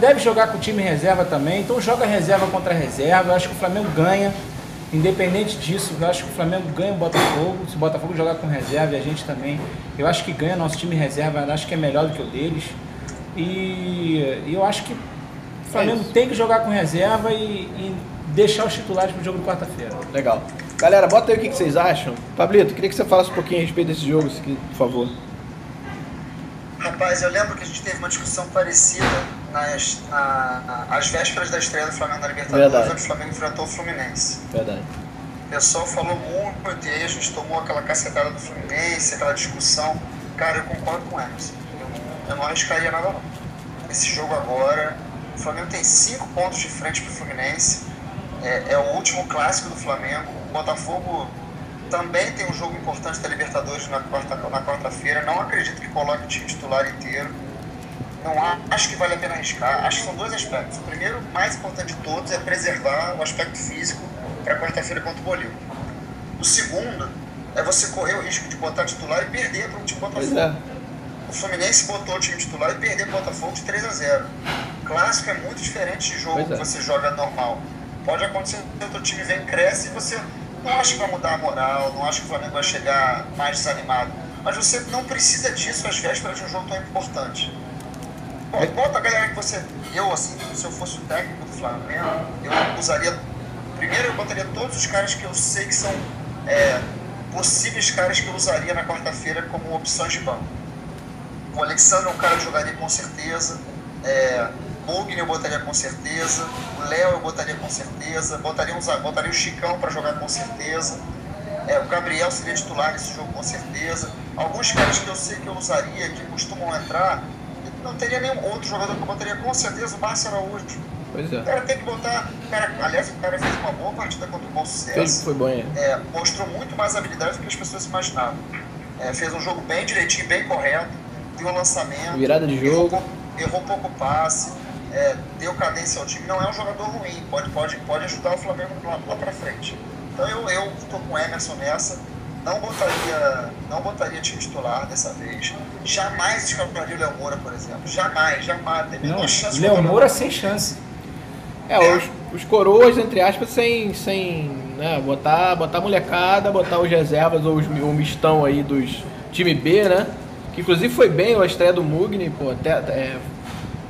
Speaker 3: Deve jogar com o time reserva também. Então joga reserva contra reserva. Eu acho que o Flamengo ganha. Independente disso, eu acho que o Flamengo ganha o Botafogo. Se o Botafogo jogar com reserva e a gente também, eu acho que ganha nosso time reserva. Eu acho que é melhor do que o deles. E eu acho que o Flamengo tem que jogar com reserva e deixar os titulares pro jogo de quarta-feira.
Speaker 1: Legal. Galera, bota aí o que vocês acham. Pablito, queria que você falasse um pouquinho a respeito desse jogo, por favor.
Speaker 2: Rapaz, eu lembro que a gente teve uma discussão parecida às vésperas da estreia do Flamengo na Libertadores,
Speaker 1: Verdade.
Speaker 2: onde o Flamengo enfrentou o Fluminense.
Speaker 1: Verdade.
Speaker 2: O pessoal falou muito, e aí a gente tomou aquela cacetada do Fluminense, aquela discussão. Cara, eu concordo com o Emerson. Eu não arriscaria nada não. Esse jogo agora, o Flamengo tem 5 pontos de frente pro Fluminense. É o último clássico do Flamengo. O Botafogo também tem um jogo importante da Libertadores na quarta-feira. Não acredito que coloque o time titular inteiro. Não acho que vale a pena arriscar. Acho que são 2 aspectos. O primeiro, mais importante de todos, é preservar o aspecto físico para quarta-feira contra o Bolívar. O segundo é você correr o risco de botar titular e perder para o time Botafogo.
Speaker 1: Pois é.
Speaker 2: O Fluminense botou o time titular e perdeu para o Botafogo de 3-0. Clássico é muito diferente de jogo que você joga normal. Pode acontecer que o teu time vem, cresce e você não acha que vai mudar a moral, não acha que o Flamengo vai chegar mais desanimado. Mas você não precisa disso às vésperas de um jogo tão importante. Bota a galera que você... Eu, assim, se eu fosse o técnico do Flamengo, eu usaria... Primeiro eu botaria todos os caras que eu sei que são possíveis caras que eu usaria na quarta-feira como opções de banco. O Alexandre é um cara que jogaria com certeza. Mugni eu botaria com certeza. O Léo eu botaria com certeza. Botaria o Chicão para jogar com certeza. O Gabriel seria titular nesse jogo com certeza. Alguns caras que eu sei que eu usaria, que costumam entrar, não teria nenhum outro jogador que eu botaria com certeza, o Márcio Araújo.
Speaker 1: Pois é.
Speaker 2: O cara tem que botar... aliás, o cara fez uma boa partida contra o Bom Sucesso.
Speaker 1: Foi bom,
Speaker 2: mostrou muito mais habilidade do que as pessoas imaginavam. Fez um jogo bem direitinho, bem correto, deu um lançamento.
Speaker 1: Virada de jogo.
Speaker 2: Errou pouco passe, deu cadência ao time. Não é um jogador ruim, pode ajudar o Flamengo lá pra frente. Então eu tô com o Emerson nessa. Não botaria time titular dessa vez. Jamais escalaria o Léo Moura, por exemplo. Jamais.
Speaker 3: Não, Léo Moura sem chance.
Speaker 1: Os coroas, entre aspas, sem né, botar a molecada, botar os reservas ou o mistão aí dos time B, né? Que inclusive foi bem a estreia do Mugni, pô,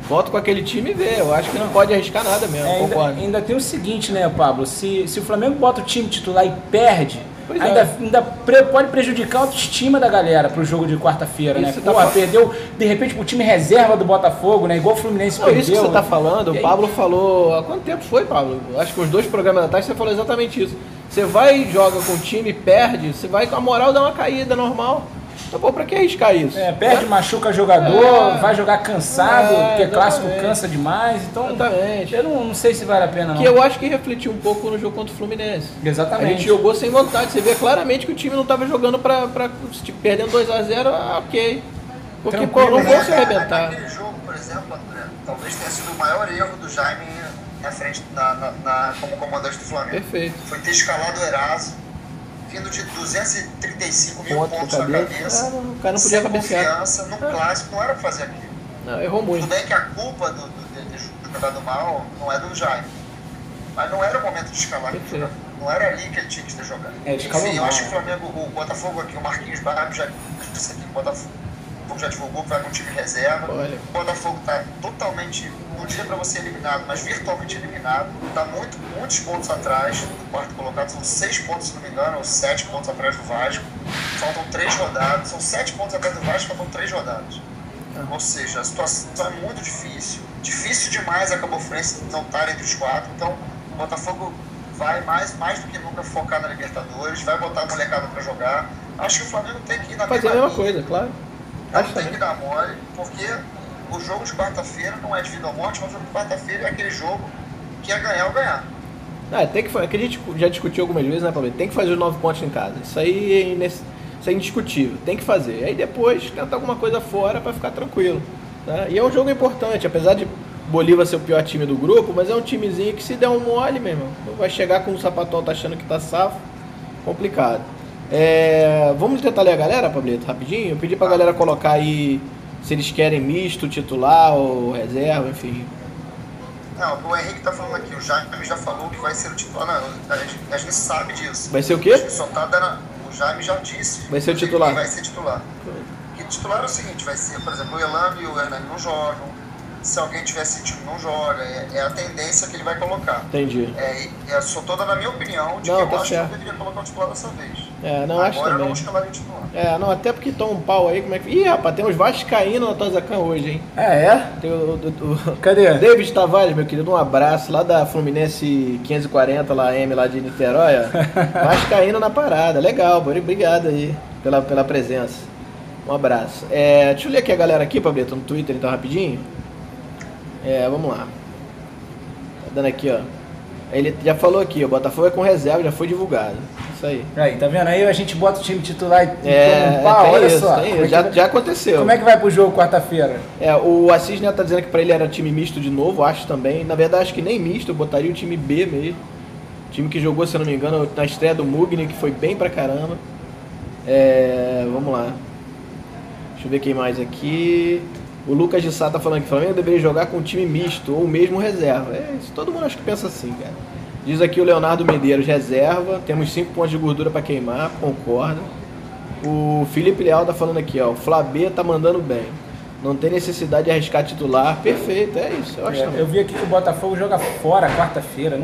Speaker 1: volta com aquele time e vê. Eu acho que não pode arriscar nada mesmo, concordo.
Speaker 3: Ainda tem o seguinte, né, Pablo? Se o Flamengo bota o time titular e perde, ainda pode prejudicar a autoestima da galera pro jogo de quarta-feira, né? Porra, perdeu, de repente, pro time reserva do Botafogo, né? Igual o Fluminense perdeu.
Speaker 1: Isso que você tá falando, o Pablo falou... Há quanto tempo foi, Pablo? Acho que uns 2 programas atrás você falou exatamente isso. Você vai e joga com o time, perde, você vai com a moral dar uma caída normal. Então, pô, pra que arriscar isso?
Speaker 3: Perde, machuca jogador, vai jogar cansado, porque clássico cansa demais. Então,
Speaker 1: exatamente.
Speaker 3: Eu não sei se vale a pena, não.
Speaker 1: Que eu acho que refletiu um pouco no jogo contra o Fluminense.
Speaker 3: Exatamente.
Speaker 1: A gente jogou sem vontade. Você vê claramente que o time não estava jogando pra perdendo 2-0, ok. Porque, pô, não vão se arrebentar.
Speaker 2: Naquele jogo, por exemplo, André, talvez tenha sido o maior erro do Jaime na frente, como comandante do Flamengo.
Speaker 1: Perfeito.
Speaker 2: Foi ter escalado o Eraso, vindo de 235 mil pontos na cabeça,
Speaker 1: o cara não podia
Speaker 2: sem
Speaker 1: cabecear.
Speaker 2: confiança, no clássico, não era pra fazer aquilo.
Speaker 1: Não, errou muito.
Speaker 2: Tudo bem que a culpa de jogar do mal não é do Jaime, mas não era o momento de escalar. Não era ali que ele tinha que ter jogado. Enfim, eu acho que o Flamengo, o Botafogo aqui, o Marquinhos Barros já disse aqui, o Botafogo já divulgou que vai com o time reserva.
Speaker 1: Olha.
Speaker 2: O Botafogo está totalmente, não diria para você eliminado, mas virtualmente eliminado. Está muitos pontos atrás do quarto colocado, são 6 pontos, se não me engano, ou 7 pontos atrás do Vasco. Faltam 3 rodadas, são 7 pontos atrás do Vasco, faltam 3 rodadas. Ou seja, a situação é muito difícil. Difícil demais a Cabo Frense não estar entre os 4. Então, o Botafogo vai mais do que nunca focar na Libertadores, vai botar a molecada para jogar. Acho que o Flamengo tem que ir na
Speaker 1: fazer a mesma coisa, claro.
Speaker 2: Não tem que dar mole, porque o jogo de quarta-feira não é de vida ou morte, mas o jogo de quarta-feira é aquele jogo que é ganhar ou ganhar.
Speaker 1: Tem que fazer, que a gente já discutiu algumas vezes, né, Paulo? Tem que fazer os 9 pontos em casa. Isso aí é indiscutível, tem que fazer. Aí depois tenta alguma coisa fora para ficar tranquilo. Né? E é um jogo importante, apesar de Bolívar ser o pior time do grupo, mas é um timezinho que se der um mole, meu irmão, vai chegar com o sapatão tá achando que tá safo, complicado. Vamos tentar ler a galera, Pablito, rapidinho? Eu pedi pra galera colocar aí se eles querem misto, titular ou reserva, enfim.
Speaker 2: Não, o Henrique tá falando aqui, o Jaime já falou que vai ser o titular. Não, a gente sabe disso.
Speaker 1: Vai ser o quê?
Speaker 2: Só tá dando, o Jaime já disse.
Speaker 1: Vai ser o titular.
Speaker 2: Vai ser titular. E o titular é o seguinte, vai ser, por exemplo, o Elano e o Hernani não jogam. se alguém tiver sentindo não joga, é a tendência que ele vai colocar.
Speaker 1: Entendi.
Speaker 2: Só toda na minha opinião de
Speaker 1: não,
Speaker 2: que eu
Speaker 1: tá
Speaker 2: acho
Speaker 1: certo.
Speaker 2: que eu deveria colocar o titular dessa vez.
Speaker 1: Não,
Speaker 2: agora
Speaker 1: acho também.
Speaker 2: não escalaria o titular.
Speaker 1: Não, até porque toma um pau aí, como é que... Ih, rapaz, tem uns vascaínos na Tozacan hoje, hein? Tem
Speaker 3: Cadê?
Speaker 1: David Tavares, meu querido, um abraço lá da Fluminense 540, lá M, lá de Niterói, ó. Vascaíno na parada, legal, obrigado aí pela presença. Um abraço. Deixa eu ler aqui a galera aqui, Pablito, no Twitter, então, rapidinho. Vamos lá. Tá dando aqui, ó. Ele já falou aqui, o Botafogo é com reserva, já foi divulgado. Isso aí.
Speaker 3: Aí, tá vendo? Aí a gente bota o time titular e toma um pau, olha
Speaker 1: isso,
Speaker 3: só.
Speaker 1: Já aconteceu.
Speaker 3: Como é que vai pro jogo quarta-feira?
Speaker 1: O Assis Neto tá dizendo que pra ele era time misto de novo, acho também. Na verdade, acho que nem misto, eu botaria o time B mesmo. Time que jogou, se eu não me engano, na estreia do Mugni, que foi bem pra caramba. Vamos lá. Deixa eu ver quem mais aqui. O Lucas de Sá tá falando que o Flamengo deveria jogar com um time misto ou mesmo reserva. Isso, todo mundo acho que pensa assim, cara. Diz aqui o Leonardo Medeiros, reserva. Temos 5 pontos de gordura pra queimar, concordo. O Felipe Leal tá falando aqui, ó. O Flabê tá mandando bem. Não tem necessidade de arriscar titular. Perfeito, é isso. Eu acho também.
Speaker 3: Eu vi aqui que o Botafogo joga fora quarta-feira.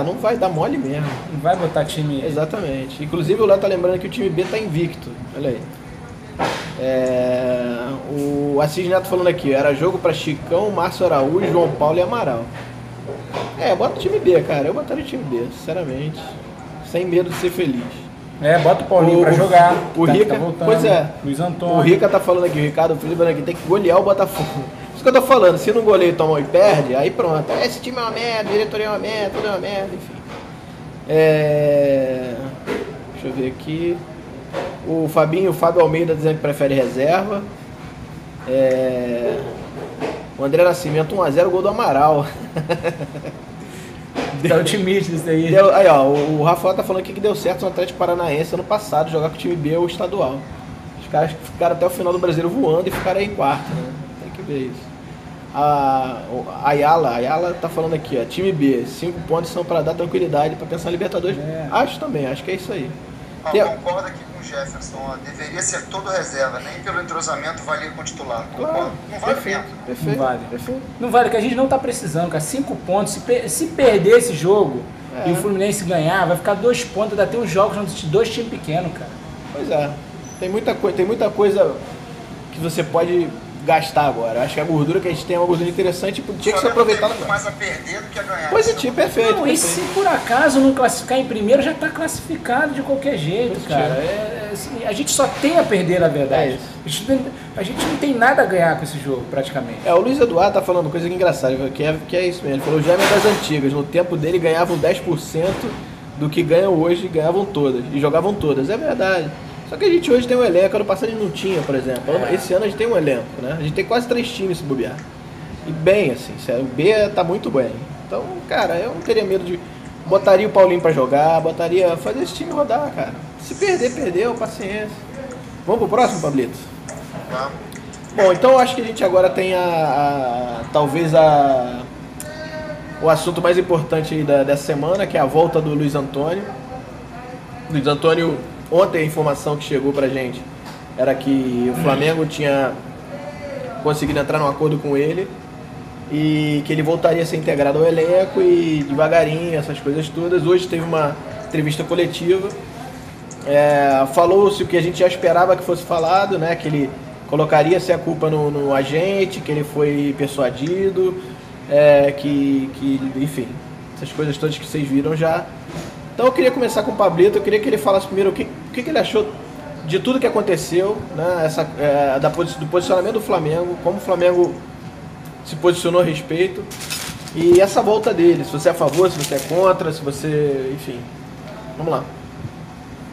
Speaker 1: Não vai dar mole mesmo.
Speaker 3: Não vai botar time...
Speaker 1: Exatamente. Inclusive o Léo tá lembrando que o time B tá invicto. Olha aí. O Assis Neto falando aqui, era jogo pra Chicão, Márcio Araújo, João Paulo e Amaral. Bota o time B, cara. Eu botaria o time B, sinceramente. Sem medo de ser feliz.
Speaker 3: Bota o Paulinho pra jogar.
Speaker 1: O Rica,
Speaker 3: tá voltando.
Speaker 1: pois é.
Speaker 3: Luiz Antônio.
Speaker 1: O Rica tá falando aqui, o Ricardo Felipe aqui, tem que golear o Botafogo. Isso que eu tô falando, se não goleia, toma e perde, aí pronto. Esse time é uma merda, a diretoria é uma merda, tudo é uma merda, enfim. Deixa eu ver aqui. O Fábio Almeida dizendo que prefere reserva. O André Nascimento 1x0, gol do Amaral.
Speaker 3: Tá otimista isso aí.
Speaker 1: Aí, ó, o Rafael tá falando aqui que deu certo no Atlético Paranaense ano passado, jogar com o time B ou estadual. Os caras ficaram até o final do Brasileiro voando e ficaram aí em quarto, né? Tem que ver isso. A Ayala tá falando aqui, ó, time B, 5 pontos são para dar tranquilidade para pensar em Libertadores. Acho também, acho que é isso aí.
Speaker 2: Concordo aqui com o Jefferson, deveria ser todo reserva, nem pelo entrosamento valia com o titular.
Speaker 1: Claro,
Speaker 2: não vale
Speaker 1: perfeito,
Speaker 3: não vale. Não vale, que a gente não tá precisando, cara. 5 pontos, se perder esse jogo e o Fluminense ganhar, vai ficar 2 pontos, ainda tem uns jogos onde 2 times pequenos, cara.
Speaker 1: Pois é, tem muita coisa que você pode gastar agora. Acho que a gordura que a gente tem é uma gordura interessante e tinha que se aproveitar
Speaker 2: agora. Mais a perder do que a ganhar.
Speaker 1: Positivo, perfeito.
Speaker 3: Não, e se por acaso não classificar em primeiro, já está classificado de qualquer jeito, positivo. Cara. Assim, a gente só tem a perder, na verdade. A gente não tem nada a ganhar com esse jogo, praticamente.
Speaker 1: O Luiz Eduardo tá falando coisa engraçada, que é isso mesmo. Ele falou, o Jaime é das antigas. No tempo dele ganhavam 10% do que ganham hoje, ganhavam todas. E jogavam todas. É verdade. Só que a gente hoje tem um elenco, ano passado a gente não tinha, por exemplo. Esse ano a gente tem um elenco, né? A gente tem quase 3 times se bobear. E bem, assim, sério, o B tá muito bem. Então, cara, eu não teria medo de... Botaria o Paulinho pra jogar, fazer esse time rodar, cara. Se perder, perdeu, paciência. Vamos pro próximo, Pablito?
Speaker 2: Vamos.
Speaker 1: Bom, então eu acho que a gente agora tem talvez o assunto mais importante aí dessa semana, que é a volta do Luiz Antônio. Luiz Antônio... Ontem a informação que chegou pra gente era que o Flamengo tinha conseguido entrar num acordo com ele e que ele voltaria a ser integrado ao elenco e devagarinho, essas coisas todas. Hoje teve uma entrevista coletiva, falou-se o que a gente já esperava que fosse falado, né? Que ele colocaria-se a culpa no agente, que ele foi persuadido, enfim, essas coisas todas que vocês viram já. Então eu queria começar com o Pablito, eu queria que ele falasse primeiro o que ele achou de tudo que aconteceu, né, do posicionamento do Flamengo, como o Flamengo se posicionou a respeito e essa volta dele, se você é a favor, se você é contra, se você... enfim, vamos lá.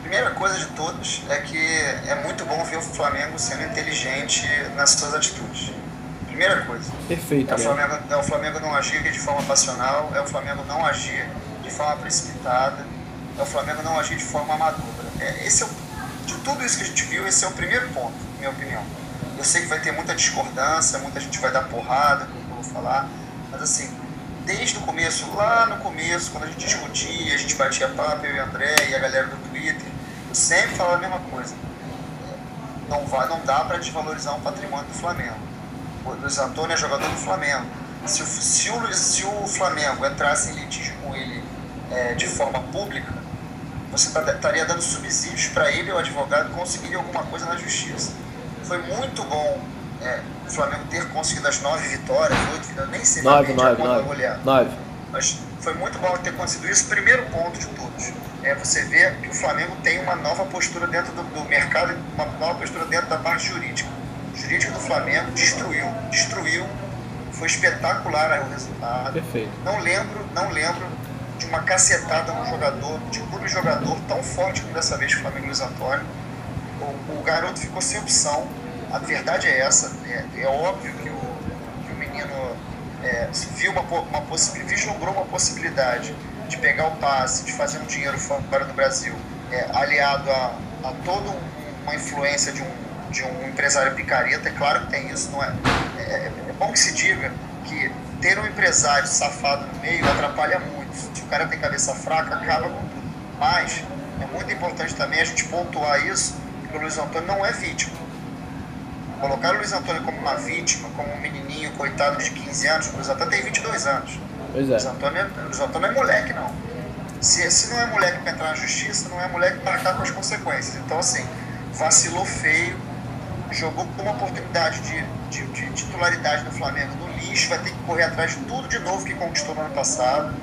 Speaker 2: Primeira coisa de todos é que é muito bom ver o Flamengo sendo inteligente nas suas atitudes. Primeira coisa.
Speaker 1: Perfeito.
Speaker 2: O Flamengo não agir de forma passional, é o Flamengo não agir de forma precipitada, é o Flamengo não agir de forma amadora. De tudo isso que a gente viu, esse é o primeiro ponto, na minha opinião. Eu sei que vai ter muita discordância, muita gente vai dar porrada com o que eu vou falar, mas assim, desde o começo, lá no começo, quando a gente discutia, a gente batia papo, eu e o André e a galera do Twitter, eu sempre falava a mesma coisa. Não dá para desvalorizar um patrimônio do Flamengo. O Luiz Antônio é jogador do Flamengo. Se o Flamengo entrasse em litígio com ele de forma pública, você estaria dando subsídios para ele, o advogado, conseguir alguma coisa na justiça. Foi muito bom o Flamengo ter conseguido as 9 vitórias, 8 vitórias, nem sei
Speaker 1: nove,
Speaker 2: mas foi muito bom ter conseguido isso. Primeiro ponto de todos é você ver que o Flamengo tem uma nova postura dentro do mercado, uma nova postura dentro da parte jurídica. O jurídico do Flamengo destruiu, foi espetacular o resultado.
Speaker 1: Perfeito.
Speaker 2: Não lembro de uma cacetada no jogador, de clube jogador tão forte como dessa vez o Flamengo e Luiz Antônio. O garoto ficou sem opção. A verdade é essa. É óbvio que o menino vislumbrou uma possibilidade de pegar o passe, de fazer um dinheiro fora do Brasil, aliado a toda uma influência de um empresário picareta. É claro que tem isso, não é? É bom que se diga que ter um empresário safado no meio atrapalha muito. Se o cara tem cabeça fraca, acaba com tudo. Mas é muito importante também a gente pontuar isso, que o Luiz Antônio não é vítima. Colocar o Luiz Antônio como uma vítima, como um menininho coitado de 15 anos, o Luiz Antônio tem 22 anos.
Speaker 1: Pois é.
Speaker 2: Luiz Antônio não é moleque, não. Se não é moleque para entrar na justiça, não é moleque para arcar com as consequências. Então, assim, vacilou feio, jogou com uma oportunidade de titularidade no Flamengo no lixo, vai ter que correr atrás de tudo de novo que conquistou no ano passado.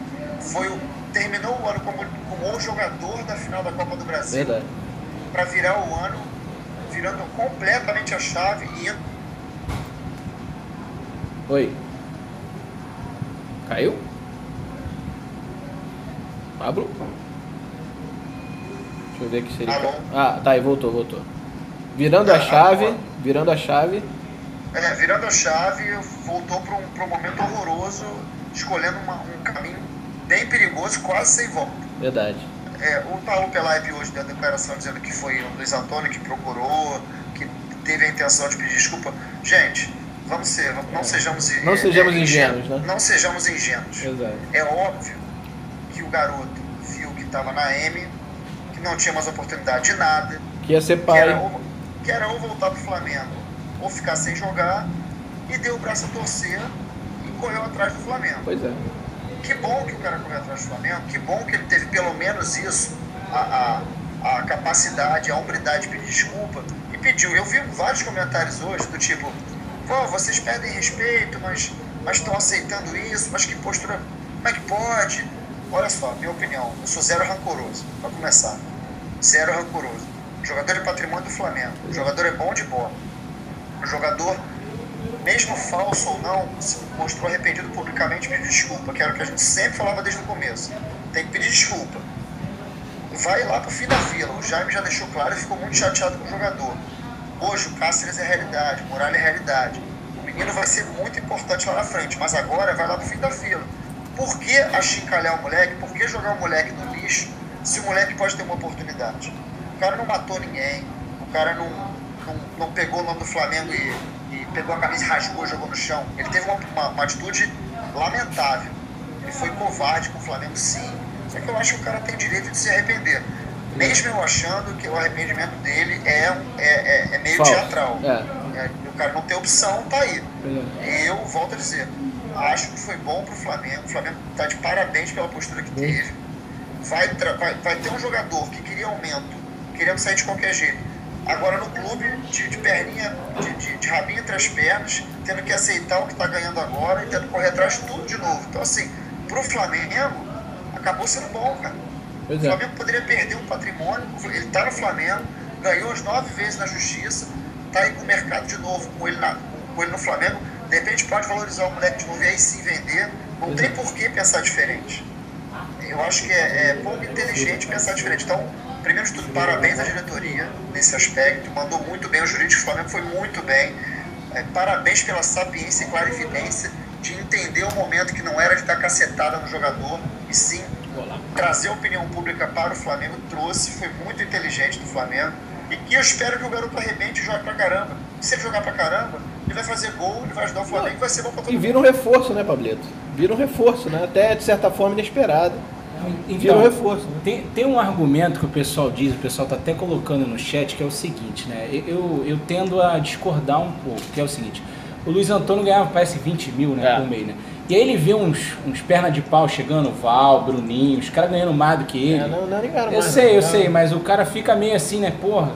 Speaker 2: Terminou o ano como o jogador da final da Copa do Brasil.
Speaker 1: Verdade.
Speaker 2: Para virar o ano, virando completamente a chave e indo.
Speaker 1: Oi. Caiu? Pablo? Deixa eu ver aqui se ele...
Speaker 2: Alô?
Speaker 1: Ah, tá aí, voltou. Virando a chave,
Speaker 2: virando a chave, voltou para um momento horroroso, escolhendo um caminho bem perigoso, quase sem volta.
Speaker 1: Verdade.
Speaker 2: O Paulo Pelaipe hoje deu a declaração dizendo que foi o Luiz Antônio que procurou, que teve a intenção de pedir desculpa. Gente, não sejamos ingênuos, né? Não sejamos ingênuos.
Speaker 1: Exato.
Speaker 2: É óbvio que o garoto viu que estava na M, que não tinha mais oportunidade de nada,
Speaker 1: que ia ser pai,
Speaker 2: que era ou voltar para o Flamengo ou ficar sem jogar, e deu o braço a torcer e correu atrás do Flamengo.
Speaker 1: Pois é.
Speaker 2: Que bom que o cara correu atrás do Flamengo, que bom que ele teve pelo menos isso, a capacidade, a hombridade de pedir desculpa, e pediu. Eu vi vários comentários hoje do tipo, vocês pedem respeito, mas estão aceitando isso, mas que postura, como é que pode? Olha só, minha opinião, eu sou zero rancoroso, para começar, zero rancoroso. O jogador é patrimônio do Flamengo, o jogador é bom de bola, o jogador, mesmo falso ou não, se mostrou arrependido publicamente e pediu desculpa, que era o que a gente sempre falava desde o começo. Tem que pedir desculpa. Vai lá pro fim da fila. O Jaime já deixou claro e ficou muito chateado com o jogador. Hoje o Cáceres é realidade, o Muralha é realidade. O menino vai ser muito importante lá na frente, mas agora vai lá pro fim da fila. Por que achincalhar o moleque? Por que jogar o moleque no lixo se o moleque pode ter uma oportunidade? O cara não matou ninguém, o cara não pegou o nome do Flamengo e pegou a camisa e rasgou e jogou no chão. Ele teve uma atitude lamentável. Ele foi covarde com o Flamengo, sim. Só que eu acho que o cara tem direito de se arrepender. Mesmo eu achando que o arrependimento dele é meio teatral. O cara não tem opção, tá aí. Eu volto a dizer, acho que foi bom pro Flamengo. O Flamengo tá de parabéns pela postura que teve. Vai ter um jogador que queria aumento, querendo sair de qualquer jeito. Agora no clube, de perninha, de rabinho entre as pernas, tendo que aceitar o que está ganhando agora e tendo que correr atrás de tudo de novo. Então, assim, pro Flamengo, acabou sendo bom, cara. O Flamengo poderia perder um patrimônio, ele tá no Flamengo, ganhou as 9 vezes na justiça, tá aí com o mercado de novo, com ele no Flamengo, de repente pode valorizar o moleque de novo e aí sim vender. Não tem por que pensar diferente. Eu acho que é pouco inteligente pensar diferente. Então, primeiro de tudo, parabéns à diretoria nesse aspecto, mandou muito bem, o jurídico do Flamengo foi muito bem. Parabéns pela sapiência e clarividência de entender o momento que não era de dar cacetada no jogador, e sim trazer a opinião pública para o Flamengo, trouxe, foi muito inteligente do Flamengo, e que eu espero que o garoto arrebente e jogue pra caramba. E se ele jogar pra caramba, ele vai fazer gol, ele vai ajudar o Flamengo e vai ser bom pra todo mundo.
Speaker 1: E vira um reforço, né, Pablito? Vira um reforço, né? Até de certa forma inesperado. Vira um reforço, né?
Speaker 3: Tem um argumento que o pessoal diz, o pessoal está até colocando no chat, que é o seguinte, né? Eu tendo a discordar um pouco, que é o seguinte: O Luiz Antônio ganhava, parece, 20 mil, né, por mês, né? E aí ele vê uns perna de pau chegando, Val, Bruninho, os caras ganhando mais do que ele.
Speaker 1: Não ligaram
Speaker 3: eu
Speaker 1: mais.
Speaker 3: sei, mas o cara fica meio assim, né, porra,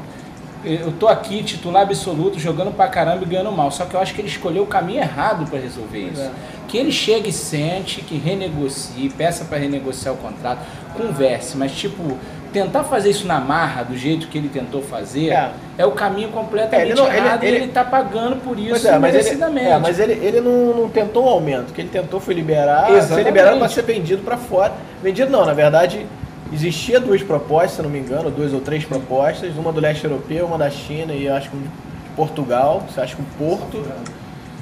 Speaker 3: eu tô aqui, titular absoluto, jogando pra caramba e ganhando mal. Só que eu acho que ele escolheu o caminho errado pra resolver isso. Que ele chegue e sente, que renegocie, peça pra renegociar o contrato, converse, mas tipo... Tentar fazer isso na marra, do jeito que ele tentou fazer, é o caminho completamente errado e ele tá pagando por isso merecidamente.
Speaker 1: Mas ele não tentou um aumento, o que ele tentou foi liberar, ser liberado para ser vendido para fora. Vendido não, na verdade, existia 2 propostas, se não me engano, 2 ou 3 propostas, uma do leste europeu, uma da China e acho que de Portugal, acho que um Porto.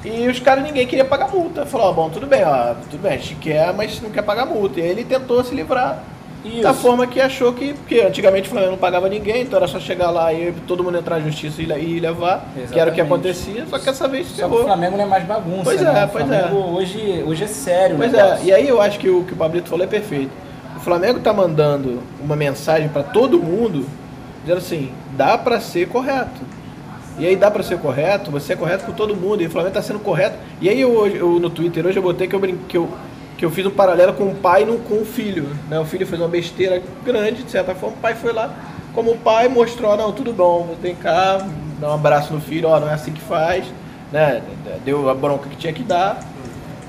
Speaker 1: E os caras, ninguém queria pagar multa. Falou, bom, tudo bem, a gente quer, mas não quer pagar multa. E aí ele tentou se livrar. Isso. Da forma que achou porque antigamente o Flamengo não pagava ninguém, então era só chegar lá e todo mundo entrar na justiça e levar, exatamente. Que era o que acontecia, só que dessa vez
Speaker 3: só o Flamengo não é mais bagunça,
Speaker 1: pois
Speaker 3: né?
Speaker 1: O Flamengo
Speaker 3: hoje é sério.
Speaker 1: Pois é, e aí eu acho que o que o Pablito falou é perfeito. O Flamengo tá mandando uma mensagem para todo mundo, dizendo assim, dá para ser correto. E aí dá para ser correto, você é correto com todo mundo, e o Flamengo tá sendo correto. E aí eu no Twitter hoje eu botei que eu fiz um paralelo com o pai e com o filho, né? O filho fez uma besteira grande, de certa forma, o pai foi lá, como o pai mostrou, não, tudo bom, vem cá, dá um abraço no filho, ó, não é assim que faz, né? Deu a bronca que tinha que dar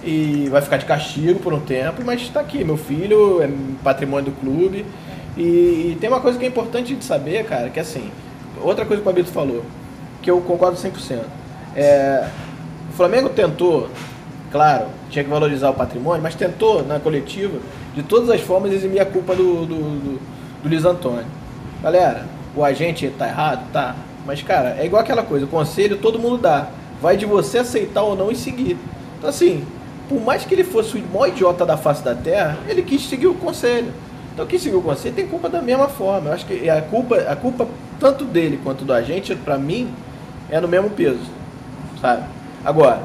Speaker 1: e vai ficar de castigo por um tempo, mas está aqui, meu filho, é patrimônio do clube. E tem uma coisa que é importante de saber, cara, que assim, outra coisa que o Fabito falou, que eu concordo 100%, o Flamengo tentou, claro, tinha que valorizar o patrimônio, mas tentou, na coletiva, de todas as formas, eximir a culpa do Luiz Antônio. Galera, o agente tá errado? Tá. Mas, cara, é igual aquela coisa, o conselho todo mundo dá. Vai de você aceitar ou não e seguir. Então, assim, por mais que ele fosse o maior idiota da face da terra, ele quis seguir o conselho. Então, quem seguiu o conselho tem culpa da mesma forma. Eu acho que a culpa tanto dele quanto do agente, pra mim, é no mesmo peso, sabe? Agora,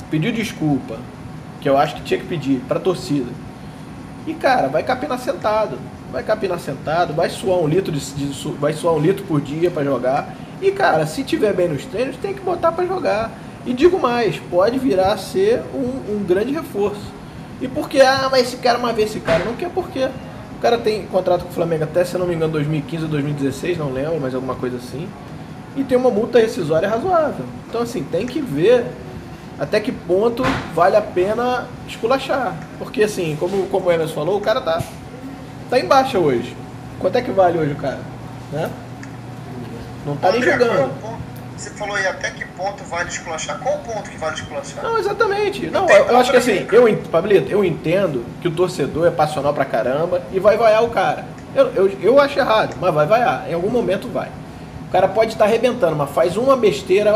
Speaker 1: pediu desculpa, que eu acho que tinha que pedir pra torcida. E, cara, vai capinar sentado. Vai suar um litro vai suar 1 litro por dia pra jogar. E, cara, se tiver bem nos treinos, tem que botar pra jogar. E digo mais, pode virar a ser um grande reforço. E por que? Mas esse cara, uma vez esse cara, não quer por quê? O cara tem contrato com o Flamengo até, se não me engano, 2015 ou 2016, não lembro, mas alguma coisa assim. E tem uma multa rescisória razoável. Então, assim, tem que ver até que ponto vale a pena esculachar. Porque, assim, como o Emerson falou, o cara tá em baixa hoje. Quanto é que vale hoje o cara? Né? Não tá nem jogando.
Speaker 2: Você falou aí até que ponto vale esculachar. Qual o ponto que vale esculachar?
Speaker 1: Não, exatamente. Não, eu acho que assim, Pablito, eu entendo que o torcedor é passional pra caramba e vai vaiar o cara. Eu acho errado, mas vai vaiar. Em algum momento vai. O cara pode estar arrebentando, mas faz uma besteira,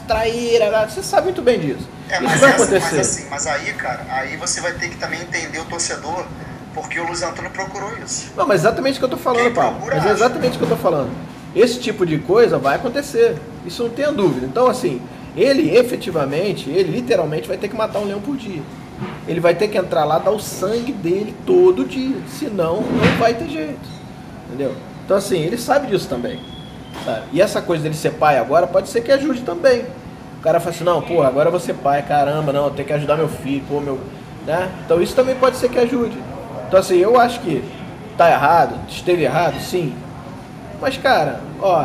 Speaker 1: traíra, você sabe muito bem disso. Isso vai acontecer.
Speaker 2: Mas aí, cara, aí você vai ter que também entender o torcedor, porque o Luiz Antônio procurou isso.
Speaker 1: Não, mas exatamente o que eu tô falando, Paulo. Mas é exatamente o que eu tô falando. Esse tipo de coisa vai acontecer. Isso não tenha dúvida. Então, assim, ele literalmente vai ter que matar um leão por dia. Ele vai ter que entrar lá, dar o sangue dele todo dia. Senão, não vai ter jeito. Entendeu? Então, assim, ele sabe disso também. Sabe? E essa coisa dele ser pai agora pode ser que ajude também. O cara fala assim, não, pô, agora eu vou ser pai, caramba, não, eu tenho que ajudar meu filho, pô, né? Então isso também pode ser que ajude. Então, assim, eu acho que tá errado, esteve errado, sim. Mas, cara,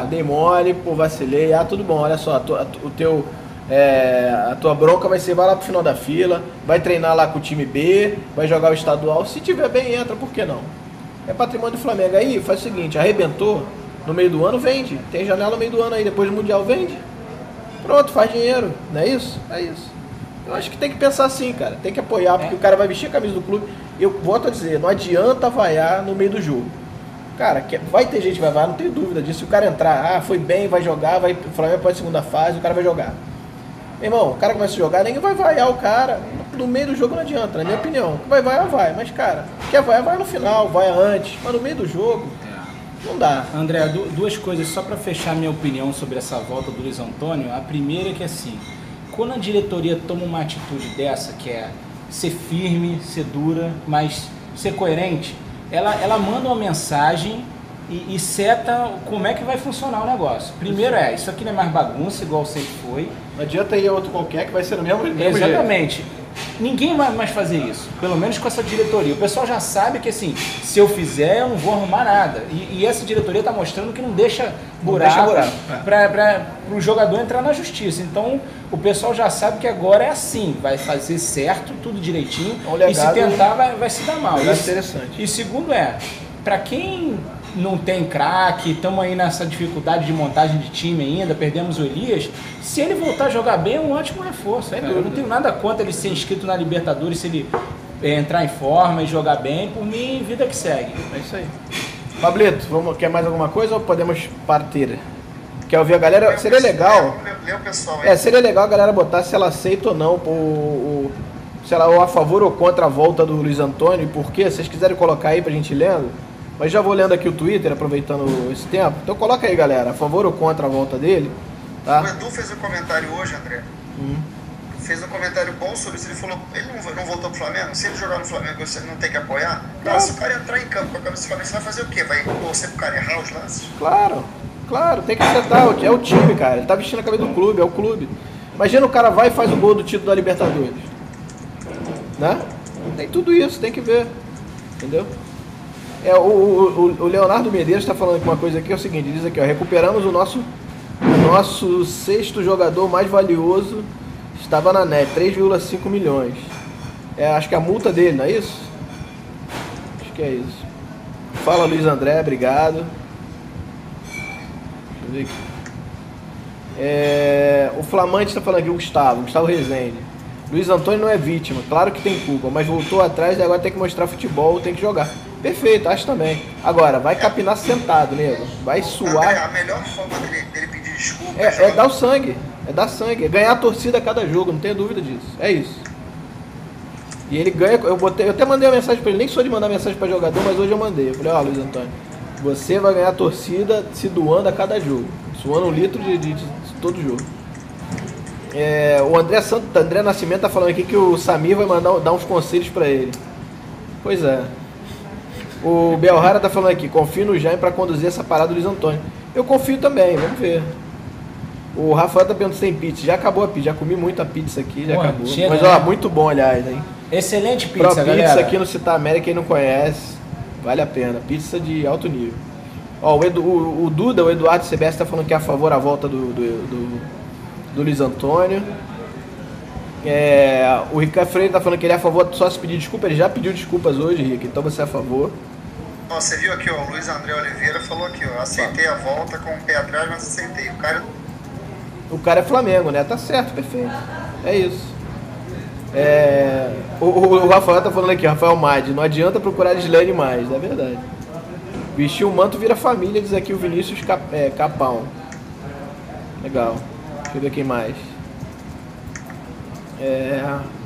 Speaker 1: dei mole, pô, vacilei, tudo bom, olha só, a tua bronca vai ser, vai lá pro final da fila, vai treinar lá com o time B, vai jogar o estadual, se tiver bem, entra, por que não? É patrimônio do Flamengo. Aí faz o seguinte, arrebentou, no meio do ano vende, tem janela no meio do ano aí, depois do Mundial vende, pronto, faz dinheiro, não é isso? É isso. Eu acho que tem que pensar assim, cara, tem que apoiar, porque o cara vai vestir a camisa do clube, eu volto a dizer, não adianta vaiar no meio do jogo. Cara, vai ter gente que vai vaiar, não tenho dúvida disso. Se o cara entrar, foi bem, vai jogar, o Flamengo pode segunda fase, o cara vai jogar. Meu irmão, o cara começa a jogar, ninguém vai vaiar o cara. No meio do jogo não adianta, na minha opinião. Vai vaiar, vai. Mas, cara, quer vaiar, vai no final, vai antes. Mas no meio do jogo, não dá.
Speaker 3: André, duas coisas só pra fechar minha opinião sobre essa volta do Luiz Antônio. A primeira é que, assim, quando a diretoria toma uma atitude dessa, que é ser firme, ser dura, mas ser coerente, ela manda uma mensagem e seta como é que vai funcionar o negócio. Primeiro isso aqui não é mais bagunça, igual sempre foi.
Speaker 1: Não adianta ir a outro qualquer que vai ser no mesmo jeito.
Speaker 3: Exatamente. Ninguém vai mais fazer isso, pelo menos com essa diretoria. O pessoal já sabe que assim, se eu fizer, eu não vou arrumar nada. E essa diretoria está mostrando que não deixa buraco para o jogador entrar na justiça. Então, o pessoal já sabe que agora é assim, vai fazer certo, tudo direitinho, e se tentar vai se dar mal.
Speaker 1: É interessante.
Speaker 3: E segundo para quem não tem craque, estamos aí nessa dificuldade de montagem de time ainda, perdemos o Elias, se ele voltar a jogar bem é um ótimo reforço. Eu não tenho nada contra ele ser inscrito na Libertadores, se ele entrar em forma e jogar bem, por mim, vida que segue.
Speaker 1: É isso aí. Pablito, quer mais alguma coisa ou podemos partir? Quer ouvir a galera? Seria legal. Seria legal a galera botar se ela aceita ou não se ela ou a favor ou contra a volta do Luiz Antônio e por quê. Se vocês quiserem colocar aí pra gente lendo. Mas já vou lendo aqui o Twitter, aproveitando esse tempo. Então coloca aí, galera, a favor ou contra a volta dele. Tá?
Speaker 2: O Edu fez um comentário hoje, André. Fez um comentário bom sobre isso. Ele falou, ele não voltou pro Flamengo? Se ele jogar no Flamengo, você não tem que apoiar? Não, se o cara entrar em campo com a camisa do Flamengo, você vai fazer o quê? Vai torcer pro cara errar os lances?
Speaker 1: Claro, tem que acertar. É o time, cara. Ele tá vestindo a camisa do clube, é o clube. Imagina o cara vai e faz o gol do título da Libertadores. Né? Tem tudo isso, tem que ver. Entendeu? O Leonardo Medeiros está falando aqui uma coisa aqui, é o seguinte, diz aqui, recuperamos o nosso sexto jogador mais valioso, estava na net, 3,5 milhões. Acho que é a multa dele, não é isso? Acho que é isso. Fala Luiz André, obrigado. Deixa eu ver aqui. O Flamante está falando aqui, o Gustavo Rezende. Luiz Antônio não é vítima, claro que tem culpa, mas voltou atrás e agora tem que mostrar futebol, tem que jogar. Perfeito, acho também. Agora, vai capinar sentado, nego. Vai suar.
Speaker 2: A melhor forma dele pedir desculpa
Speaker 1: é dar o sangue. É dar sangue. É ganhar a torcida a cada jogo, não tenho dúvida disso. É isso. E ele ganha. Eu até mandei uma mensagem pra ele, nem sou de mandar mensagem pra jogador, mas hoje eu mandei. Eu falei, Luiz Antônio, você vai ganhar a torcida se doando a cada jogo. Suando 1 litro de todo jogo. O André Nascimento tá falando aqui que o Samir vai dar uns conselhos pra ele. Pois é. O Belrara tá falando aqui, confio no Jaime para conduzir essa parada do Luiz Antônio. Eu confio também, vamos ver. O Rafael tá perguntando se tem pizza. Já acabou a pizza, já comi muita pizza aqui, já acabou. Mas muito bom, aliás, hein?
Speaker 3: Excelente pizza, galera.
Speaker 1: Pizza aqui no Città América, quem não conhece, vale a pena. Pizza de alto nível. O Duda, o Eduardo CBS tá falando que é a favor da volta do Luiz Antônio. O Ricardo Freire tá falando que ele é a favor só se pedir desculpa. Ele já pediu desculpas hoje, Rick, então você é a favor.
Speaker 2: Você viu aqui, o Luiz André Oliveira falou aqui, aceitei a volta com o pé atrás, mas aceitei. O
Speaker 1: cara é Flamengo, né? Tá certo, perfeito. É isso. O Rafael tá falando aqui, Rafael Madi, não adianta procurar Gislane mais, é verdade. Vestir o manto vira família, diz aqui o Vinícius Capão. Legal. Deixa eu ver quem mais.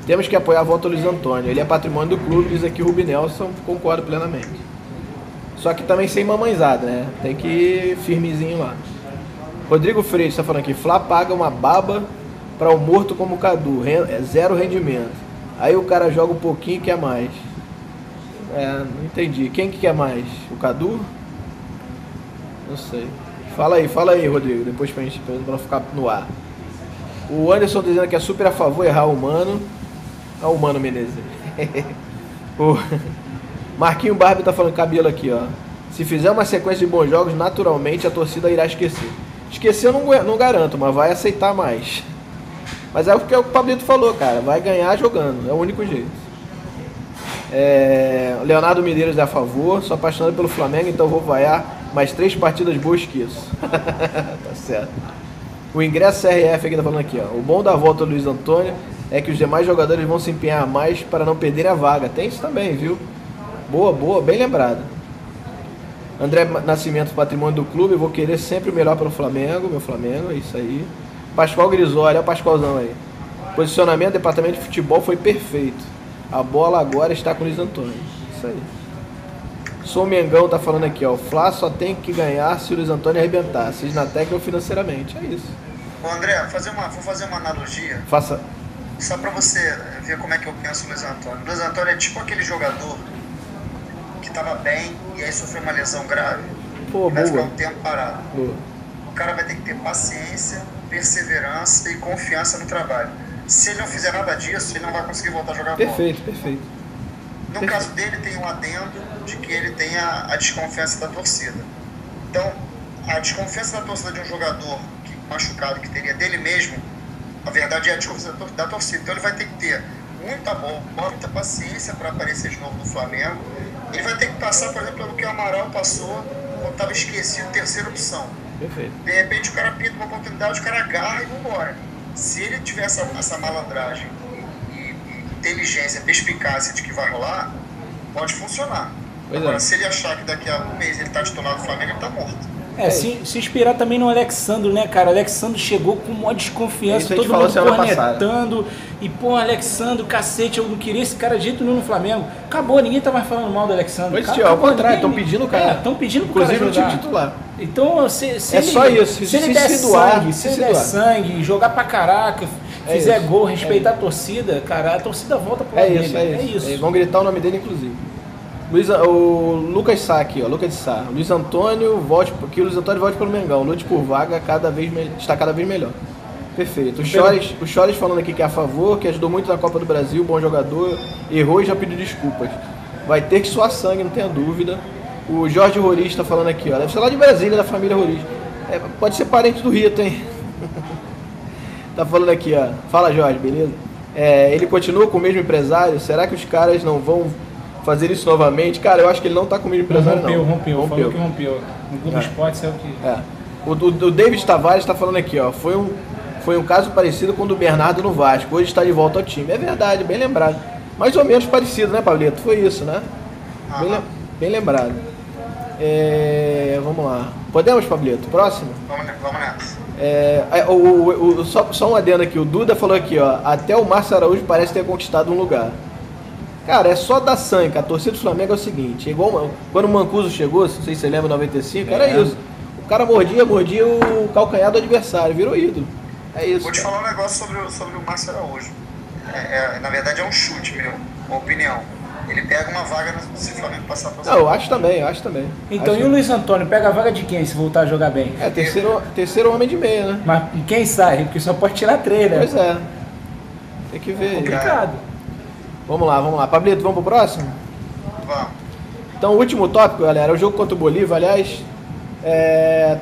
Speaker 1: Temos que apoiar a volta do Luiz Antônio. Ele é patrimônio do clube, diz aqui o Rubi Nelson, concordo plenamente. Só que também sem mamãezada, né? Tem que ir firmezinho lá. Rodrigo Freire está falando aqui, Flá paga uma baba para o morto como o Cadu, zero rendimento. Aí o cara joga um pouquinho e quer mais. Não entendi. Quem que quer mais? O Cadu? Não sei. Fala aí, Rodrigo, depois pra não ficar no ar. O Anderson dizendo que é super a favor errar o Mano. Olha o Mano Menezes. O Marquinho Barbie tá falando cabelo aqui, ó. Se fizer uma sequência de bons jogos, naturalmente a torcida irá esquecer. Esquecer eu não garanto, mas vai aceitar mais. Mas é o que o Pablito falou, cara. Vai ganhar jogando, é o único jeito. Leonardo Medeiros é a favor. Sou apaixonado pelo Flamengo, então vou vaiar mais 3 partidas boas que isso. Tá certo. O ingresso CRF aqui tá falando aqui, ó. O bom da volta do Luiz Antônio é que os demais jogadores vão se empenhar mais para não perderem a vaga. Tem isso também, viu? Boa, bem lembrado. André Nascimento, patrimônio do clube. Eu vou querer sempre o melhor para o Flamengo. Meu Flamengo, é isso aí. Pascoal Grisoli, olha o Pascoalzão aí. Posicionamento, departamento de futebol foi perfeito. A bola agora está com o Luiz Antônio. Isso aí. Sou Mengão, tá falando aqui, ó. O Flá só tem que ganhar se o Luiz Antônio arrebentar, seja na técnica ou financeiramente. É isso.
Speaker 2: Ô André, vou fazer uma analogia.
Speaker 1: Faça.
Speaker 2: Só pra você ver como é que eu penso o Luiz Antônio. O Luiz Antônio é tipo aquele jogador que tava bem e aí sofreu uma lesão grave.
Speaker 1: Pô,
Speaker 2: e vai ficar
Speaker 1: boa.
Speaker 2: um tempo parado.
Speaker 1: Boa.
Speaker 2: O cara vai ter que ter paciência, perseverança e confiança no trabalho. Se ele não fizer nada disso, ele não vai conseguir voltar a jogar bola.
Speaker 1: Perfeito, perfeito.
Speaker 2: No caso dele, tem um adendo de que ele tem a desconfiança da torcida. Então, a desconfiança da torcida de um jogador machucado que teria dele mesmo, na verdade é a desconfiança da torcida. Então ele vai ter que ter muita bola, muita paciência para aparecer de novo no Flamengo. Ele vai ter que passar, por exemplo, pelo que o Amaral passou quando estava esquecido, terceira opção.
Speaker 1: Perfeito.
Speaker 2: De repente o cara pinta uma oportunidade, o cara agarra e vai embora. Se ele tiver essa malandragem e inteligência, perspicácia de que vai rolar, pode funcionar.
Speaker 1: Pois
Speaker 2: Agora,
Speaker 1: é.
Speaker 2: se ele achar que daqui a um mês ele está titular do Flamengo, ele está morto.
Speaker 3: Se inspirar também no Alexandro, né, cara? O Alexandro chegou com uma desconfiança,
Speaker 1: Isso a gente
Speaker 3: todo
Speaker 1: falou
Speaker 3: mundo
Speaker 1: semana
Speaker 3: cornetando. E, pô, Alexandro, cacete, eu não queria esse cara de jeito nenhum no Flamengo. Acabou, ninguém tá mais falando mal do Alexandro.
Speaker 1: Pois
Speaker 3: Cara,
Speaker 1: é, ao
Speaker 3: acabou,
Speaker 1: contrário,
Speaker 3: ninguém-
Speaker 1: estão pedindo o cara.
Speaker 3: Estão pedindo pro cara
Speaker 1: Inclusive no time
Speaker 3: jogar.
Speaker 1: titular.
Speaker 3: Então, se
Speaker 1: É
Speaker 3: ele,
Speaker 1: só isso,
Speaker 3: se ele
Speaker 1: se
Speaker 3: der
Speaker 1: doar,
Speaker 3: sangue,
Speaker 1: se
Speaker 3: se ele
Speaker 1: se
Speaker 3: der
Speaker 1: doar.
Speaker 3: sangue, jogar pra caraca,
Speaker 1: É
Speaker 3: fizer
Speaker 1: isso.
Speaker 3: gol, respeitar a torcida, cara, a torcida volta pro lado dele.
Speaker 1: É isso. Vão gritar o nome dele, inclusive. O Lucas Sá aqui, ó, Lucas de Sá. Luiz Antônio, que o Luiz Antônio volte pelo Mengão. Lute por vaga, está cada vez melhor. Perfeito. O Chores falando aqui que é a favor, que ajudou muito na Copa do Brasil, bom jogador, errou e já pediu desculpas. Vai ter que suar sangue, não tenha dúvida. O Jorge Roriz tá falando aqui, ó, deve ser lá de Brasília, da família Roriz. Pode ser parente do Rito, hein? Tá falando aqui, ó. Fala, Jorge, beleza? Ele continua com o mesmo empresário? Será que os caras não vão fazer isso novamente? Cara, eu acho que ele não tá com o mesmo empresário, não.
Speaker 3: Rompeu. Falou que rompeu. No Globo Esporte, é o que...
Speaker 1: O David Tavares tá falando aqui, ó. Foi um caso parecido com o do Bernardo no Vasco. Hoje está de volta ao time. É verdade, bem lembrado. Mais ou menos parecido, né, Pablito? Foi isso, né? Bem lembrado. Vamos lá. Podemos, Pablito? Próximo?
Speaker 2: Vamos nessa.
Speaker 1: Só um adendo aqui. O Duda falou aqui, ó. Até o Márcio Araújo parece ter conquistado um lugar. Cara, é só dar sangue. A torcida do Flamengo é o seguinte. É igual quando o Mancuso chegou, não sei se você lembra, em 95, era isso. O cara mordia o calcanhar do adversário. Virou ídolo. É isso.
Speaker 2: Vou te falar um negócio sobre o Márcio Araújo. Na verdade é um chute meu, uma opinião. Ele pega uma vaga se o Flamengo passar para o
Speaker 1: Não, eu acho também.
Speaker 3: Então,
Speaker 1: acho
Speaker 3: e o Luiz Antônio? Pega a vaga de quem se voltar a jogar bem?
Speaker 1: Terceiro homem de meia, né?
Speaker 3: Mas quem sai? Porque só pode tirar 3, né?
Speaker 1: Pois é. Tem que ver.
Speaker 3: Complicado.
Speaker 1: Vamos lá. Pablito, vamos pro próximo?
Speaker 2: Vamos.
Speaker 1: Então, o último tópico, galera, é o jogo contra o Bolívar. Aliás,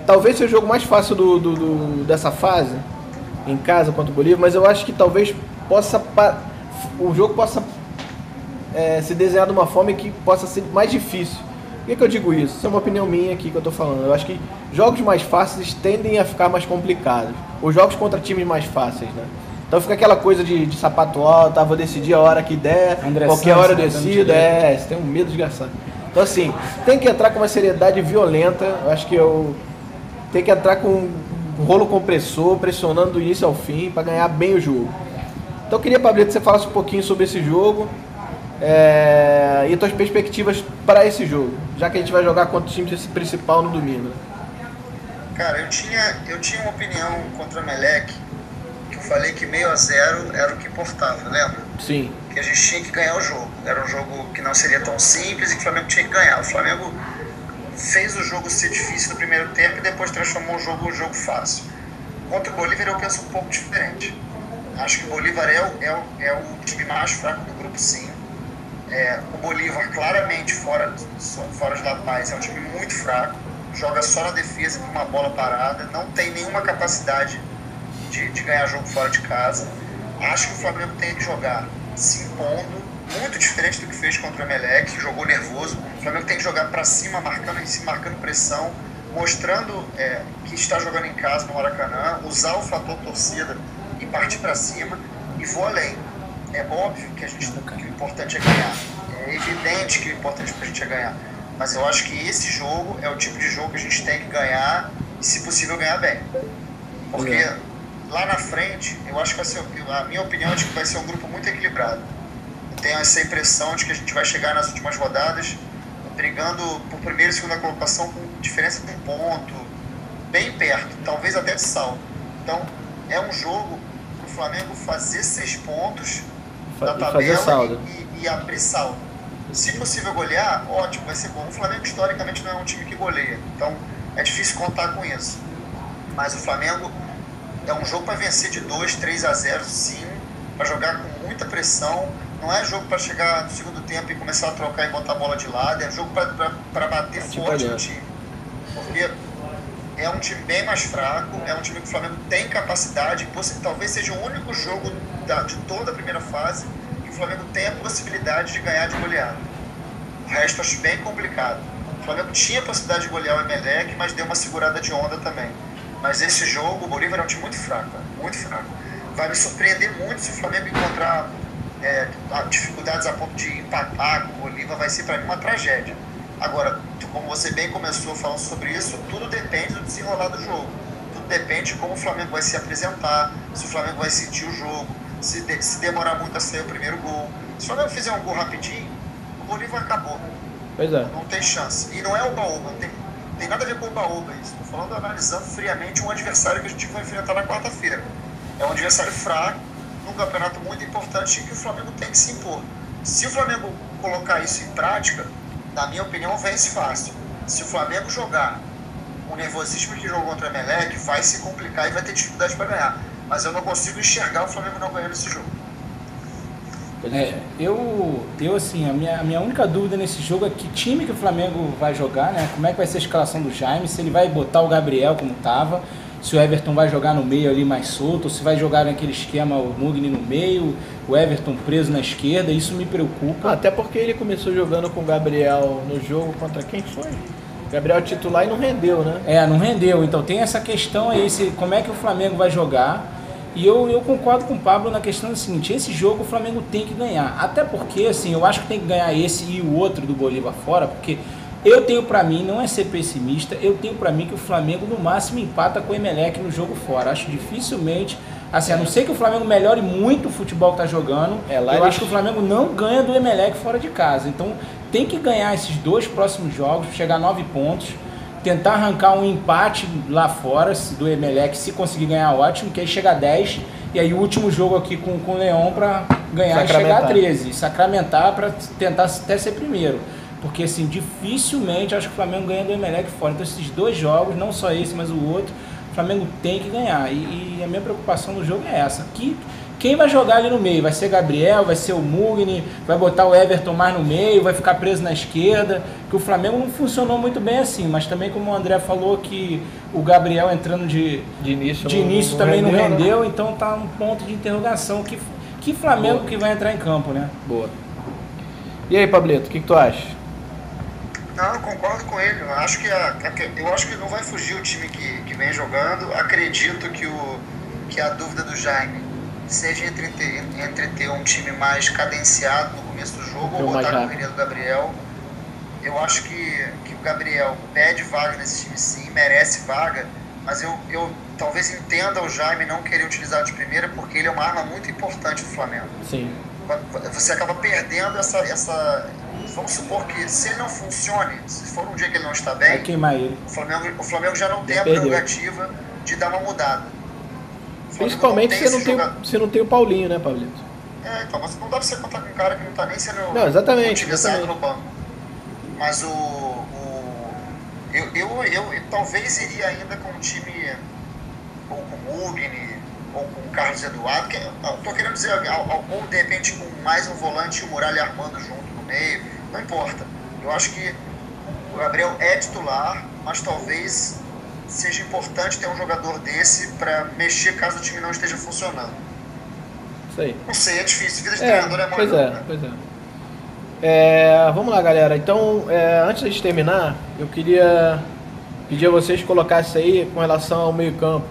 Speaker 1: talvez seja o jogo mais fácil dessa fase, em casa contra o Bolívar, mas eu acho que talvez o jogo possa se desenhar de uma forma que possa ser mais difícil. Por que eu digo isso? Isso é uma opinião minha aqui que eu tô falando. Eu acho que jogos mais fáceis tendem a ficar mais complicados. Os jogos contra times mais fáceis, né? Então fica aquela coisa de sapato alto, vou decidir a hora que der,
Speaker 3: André
Speaker 1: qualquer
Speaker 3: Santos,
Speaker 1: hora eu
Speaker 3: né,
Speaker 1: decido, você tem um medo desgraçado. Então assim, tem que entrar com uma seriedade violenta, eu acho que tem que entrar com um rolo compressor, pressionando do início ao fim, para ganhar bem o jogo. Então eu queria, Pablito, que você falasse um pouquinho sobre esse jogo e suas perspectivas para esse jogo, já que a gente vai jogar contra o time principal no domingo. Né?
Speaker 2: Cara, eu tinha uma opinião contra o Emelec, que eu falei que 0-0 era o que importava, lembra?
Speaker 1: Sim.
Speaker 2: Que a gente tinha que ganhar o jogo. Era um jogo que não seria tão simples e que o Flamengo tinha que ganhar. O Flamengo fez o jogo ser difícil no primeiro tempo e depois transformou o jogo fácil. Contra o Bolívar eu penso um pouco diferente. Acho que o Bolívar é o time mais fraco do grupo, sim. O Bolívar, claramente, fora de La Paz, é um time muito fraco. Joga só na defesa com uma bola parada. Não tem nenhuma capacidade de ganhar jogo fora de casa. Acho que o Flamengo tem que jogar se impondo, muito diferente do que fez contra o Emelec, que jogou nervoso. O Flamengo tem que jogar para cima, marcando pressão, mostrando que está jogando em casa no Maracanã, usar o fator torcida e partir para cima. E vou além. É óbvio que o importante é ganhar. É evidente que o importante para a gente é ganhar. Mas eu acho que esse jogo é o tipo de jogo que a gente tem que ganhar e, se possível, ganhar bem. Porque lá na frente, eu acho que a minha opinião é de que vai ser um grupo muito equilibrado. Eu tenho essa impressão de que a gente vai chegar nas últimas rodadas brigando por primeira e segunda colocação com diferença de 1 ponto, bem perto, talvez até de saldo. Então, é um jogo para o Flamengo fazer 6 pontos da tabela e abrir saldo. Se possível golear, ótimo, vai ser bom. O Flamengo historicamente não é um time que goleia, então é difícil contar com isso. Mas o Flamengo é um jogo para vencer de 2-3-0, sim, para jogar com muita pressão. Não é jogo para chegar no segundo tempo e começar a trocar e botar a bola de lado, é jogo para bater forte no time. Porque é um time bem mais fraco, é um time que o Flamengo tem capacidade, talvez seja o único jogo de toda a primeira fase que o Flamengo tem a possibilidade de ganhar de goleada. O resto eu acho bem complicado. O Flamengo tinha a possibilidade de golear o Emelec, mas deu uma segurada de onda também. Mas esse jogo, o Bolívar é um time muito fraco, muito fraco. Vai me surpreender muito se o Flamengo encontrar dificuldades a ponto de empatar com o Bolívar, vai ser para mim uma tragédia. Agora, como você bem começou falando sobre isso, tudo depende do desenrolar do jogo. Tudo depende de como o Flamengo vai se apresentar, se o Flamengo vai sentir o jogo, se demorar muito a sair o primeiro gol. Se o Flamengo fizer um gol rapidinho, o Bolívar acabou.
Speaker 1: Pois é.
Speaker 2: Não tem chance. E não é o Baúba, não tem nada a ver com o Baúba isso. Estou falando, analisando friamente um adversário que a gente vai enfrentar na quarta-feira. É um adversário fraco, num campeonato muito importante que o Flamengo tem que se impor. Se o Flamengo colocar isso em prática, na minha opinião, vence fácil. Se o Flamengo jogar o nervosismo que jogou contra o Emelec, vai se complicar e vai ter dificuldade para ganhar. Mas eu não consigo enxergar o Flamengo não ganhando esse jogo.
Speaker 3: Assim, a minha única dúvida nesse jogo é que time que o Flamengo vai jogar, né? Como é que vai ser a escalação do Jaime, se ele vai botar o Gabriel como estava, se o Everton vai jogar no meio ali mais solto, ou se vai jogar naquele esquema o Mugni no meio, o Everton preso na esquerda, isso me preocupa.
Speaker 1: Até porque ele começou jogando com o Gabriel no jogo contra quem foi? Gabriel titular e não rendeu, né?
Speaker 3: Não rendeu, então tem essa questão aí, como é que o Flamengo vai jogar. E eu concordo com o Pablo na questão do seguinte, esse jogo o Flamengo tem que ganhar, até porque assim, eu acho que tem que ganhar esse e o outro do Bolívar fora, porque eu tenho pra mim, não é ser pessimista, eu tenho pra mim que o Flamengo no máximo empata com o Emelec no jogo fora, acho dificilmente, assim, a não ser que o Flamengo melhore muito o futebol que tá jogando, eu acho que o Flamengo não ganha do Emelec fora de casa, então tem que ganhar esses 2 próximos jogos, chegar a 9 pontos, tentar arrancar um empate lá fora do Emelec, se conseguir ganhar, ótimo, que aí chega a 10, e aí o último jogo aqui com o Leão para ganhar e chegar a 13, sacramentar para tentar até ser primeiro, porque assim, dificilmente acho que o Flamengo ganha do Emelec fora, então esses 2 jogos, não só esse, mas o outro, o Flamengo tem que ganhar, e a minha preocupação no jogo é essa, quem vai jogar ali no meio? Vai ser Gabriel, vai ser o Mugni, vai botar o Everton mais no meio, vai ficar preso na esquerda, que o Flamengo não funcionou muito bem assim, mas também como o André falou que o Gabriel entrando de início também não rendeu, né? Então tá um ponto de interrogação, que Flamengo que vai entrar em campo, né?
Speaker 1: Boa. E aí, Pablito, o que tu acha?
Speaker 2: Não, eu concordo com ele, eu acho que não vai fugir o time que vem jogando, acredito que a dúvida do Jaime seja entre ter um time mais cadenciado no começo do jogo ou botar a correria do Gabriel. Eu acho que o Gabriel pede vaga nesse time sim, merece vaga, mas eu talvez entenda o Jaime não querer utilizar de primeira porque ele é uma arma muito importante do Flamengo.
Speaker 1: Sim.
Speaker 2: Você acaba perdendo essa... Vamos supor que se ele não funcione, se for um dia que ele não está bem,
Speaker 3: vai queimar ele.
Speaker 2: O Flamengo já não tem a prerrogativa de dar uma mudada.
Speaker 1: Principalmente se não tem o Paulinho, né, Pablito?
Speaker 2: Então, mas não dá pra você contar com um cara que não tá nem sendo
Speaker 1: utilizado
Speaker 2: no banco. Mas eu talvez iria ainda com um time, ou com o Mugni, ou com o Carlos Eduardo, tô querendo dizer, ou de repente com mais um volante e o Muralha armando junto no meio, não importa. Eu acho que o Gabriel é titular, mas talvez seja importante ter um jogador desse para mexer caso o time não esteja funcionando.
Speaker 1: Isso aí.
Speaker 2: Não sei, é difícil. Vida de treinador é
Speaker 1: muito. Pois é. Vamos lá, galera. Então, antes de terminar, eu queria pedir a vocês que colocassem aí com relação ao meio-campo.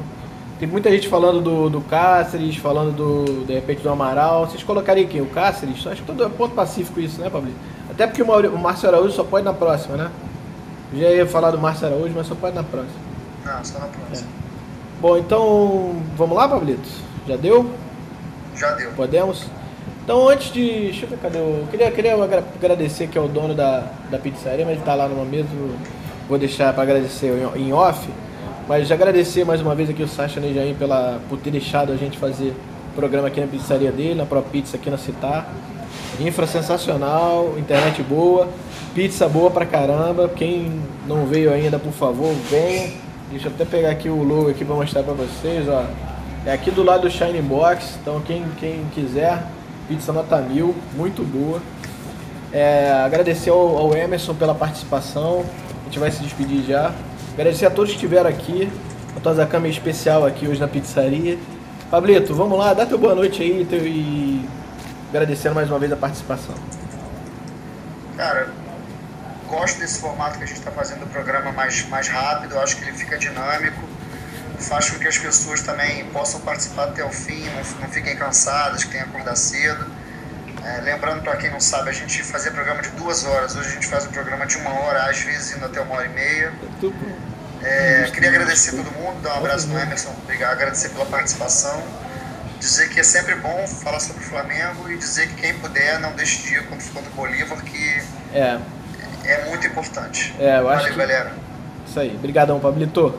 Speaker 1: Tem muita gente falando do Cáceres, falando de repente do Amaral. Vocês colocariam aqui o Cáceres? Acho que todo é ponto pacífico isso, né, Pablo? Até porque o Márcio Araújo só pode na próxima, né? Já ia falar do Márcio Araújo, mas só pode na próxima.
Speaker 2: Não, só na próxima.
Speaker 1: Bom, então, vamos lá, Pablito? Já deu?
Speaker 2: Já deu.
Speaker 1: Podemos? Então, antes de... Deixa eu ver, cadê o... Queria agradecer que é o dono da pizzaria, mas ele tá lá numa mesa. Vou deixar para agradecer em off. Mas já agradecer mais uma vez aqui o Sacha Nejaim por ter deixado a gente fazer o programa aqui na pizzaria dele, na ProPizza aqui na Citar. Infra sensacional, internet boa, pizza boa pra caramba. Quem não veio ainda, por favor, venha. Deixa eu até pegar aqui o logo aqui pra mostrar pra vocês, ó. É aqui do lado do Shine Box, então quem quiser, pizza nota 1000, muito boa. Agradecer ao Emerson pela participação, a gente vai se despedir já. Agradecer a todos que estiveram aqui, a Tozacan meio especial aqui hoje na pizzaria. Pablito, vamos lá, dá teu boa noite aí e agradecendo mais uma vez a participação.
Speaker 2: Cara, gosto desse formato que a gente está fazendo o programa mais rápido, acho que ele fica dinâmico, faz com que as pessoas também possam participar até o fim, não fiquem cansadas, que tenham que acordar cedo. Lembrando, para quem não sabe, a gente fazia programa de 2 horas, hoje a gente faz um programa de 1 hora, às vezes indo até 1h30. Queria agradecer a todo mundo, dar um abraço no Emerson, agradecer pela participação, dizer que é sempre bom falar sobre o Flamengo e dizer que quem puder não deixe de ir contra o Bolívar, que é muito importante.
Speaker 1: Valeu,
Speaker 2: galera.
Speaker 1: Isso aí, obrigadão, Pablito.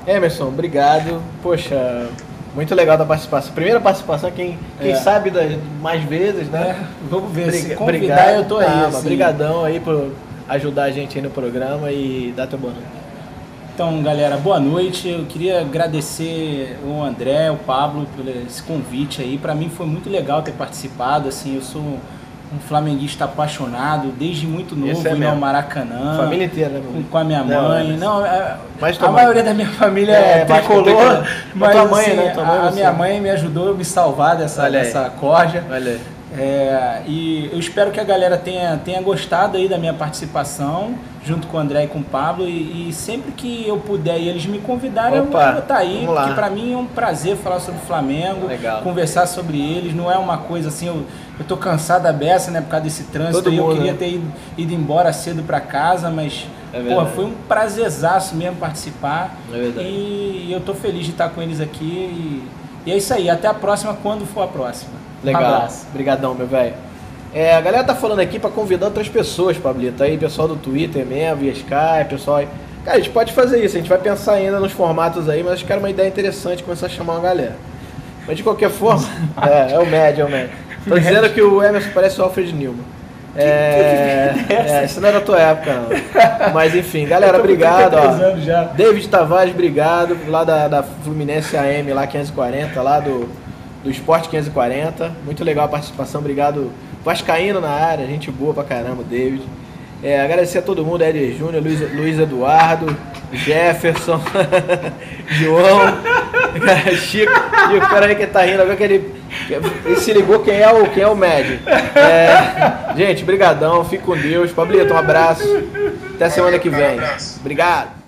Speaker 1: Emerson, obrigado. Poxa, muito legal da participação. Primeira participação, quem sabe mais vezes, né?
Speaker 3: Vamos ver, se convidar eu tô aí.
Speaker 1: Obrigadão aí por ajudar a gente aí no programa e dar teu boa noite.
Speaker 3: Então, galera, boa noite. Eu queria agradecer o André, o Pablo, por esse convite aí. Para mim foi muito legal ter participado. Assim, eu sou um flamenguista apaixonado, desde muito novo, indo ao Maracanã.
Speaker 1: Família inteira, né?
Speaker 3: Com a minha mãe.
Speaker 1: Mas
Speaker 3: a maioria da minha família é tricolor, mas
Speaker 1: tua mãe,
Speaker 3: assim,
Speaker 1: né? Tua mãe,
Speaker 3: a minha mãe me ajudou a me salvar dessa corja. E eu espero que a galera tenha gostado aí da minha participação, junto com o André e com o Pablo, e sempre que eu puder e eles me convidarem, eu vou estar aí, porque para mim é um prazer falar sobre o Flamengo, conversar sobre eles. Não é uma coisa assim, eu tô cansado da beça, né, por causa desse trânsito, eu queria ter ido embora cedo para casa, mas foi um prazerzaço mesmo participar, e eu tô feliz de estar com eles aqui, e é isso aí, até a próxima, quando for a próxima.
Speaker 1: Legal, um abraço. Obrigadão, meu velho. A galera tá falando aqui pra convidar outras pessoas, Pablito, aí, pessoal do Twitter mesmo, via Skype, pessoal aí. Cara, a gente pode fazer isso, a gente vai pensar ainda nos formatos aí, mas acho que era uma ideia interessante começar a chamar uma galera. Mas de qualquer forma, é o médio. Tô dizendo que o Emerson parece o Alfred Newman. Isso não é da tua época, não. Mas enfim, galera, obrigado. David Tavares, obrigado, lá da Fluminense AM, lá 540, lá do Sport 540. Muito legal a participação, obrigado. Vascaíno na área, gente boa pra caramba, David. Agradecer a todo mundo, Éder Júnior, Luiz Eduardo, Jefferson, João, Chico, peraí que ele tá rindo, agora que ele se ligou quem é o médio. Gente, brigadão, fique com Deus. Pablito, um abraço. Até semana que vem. Obrigado.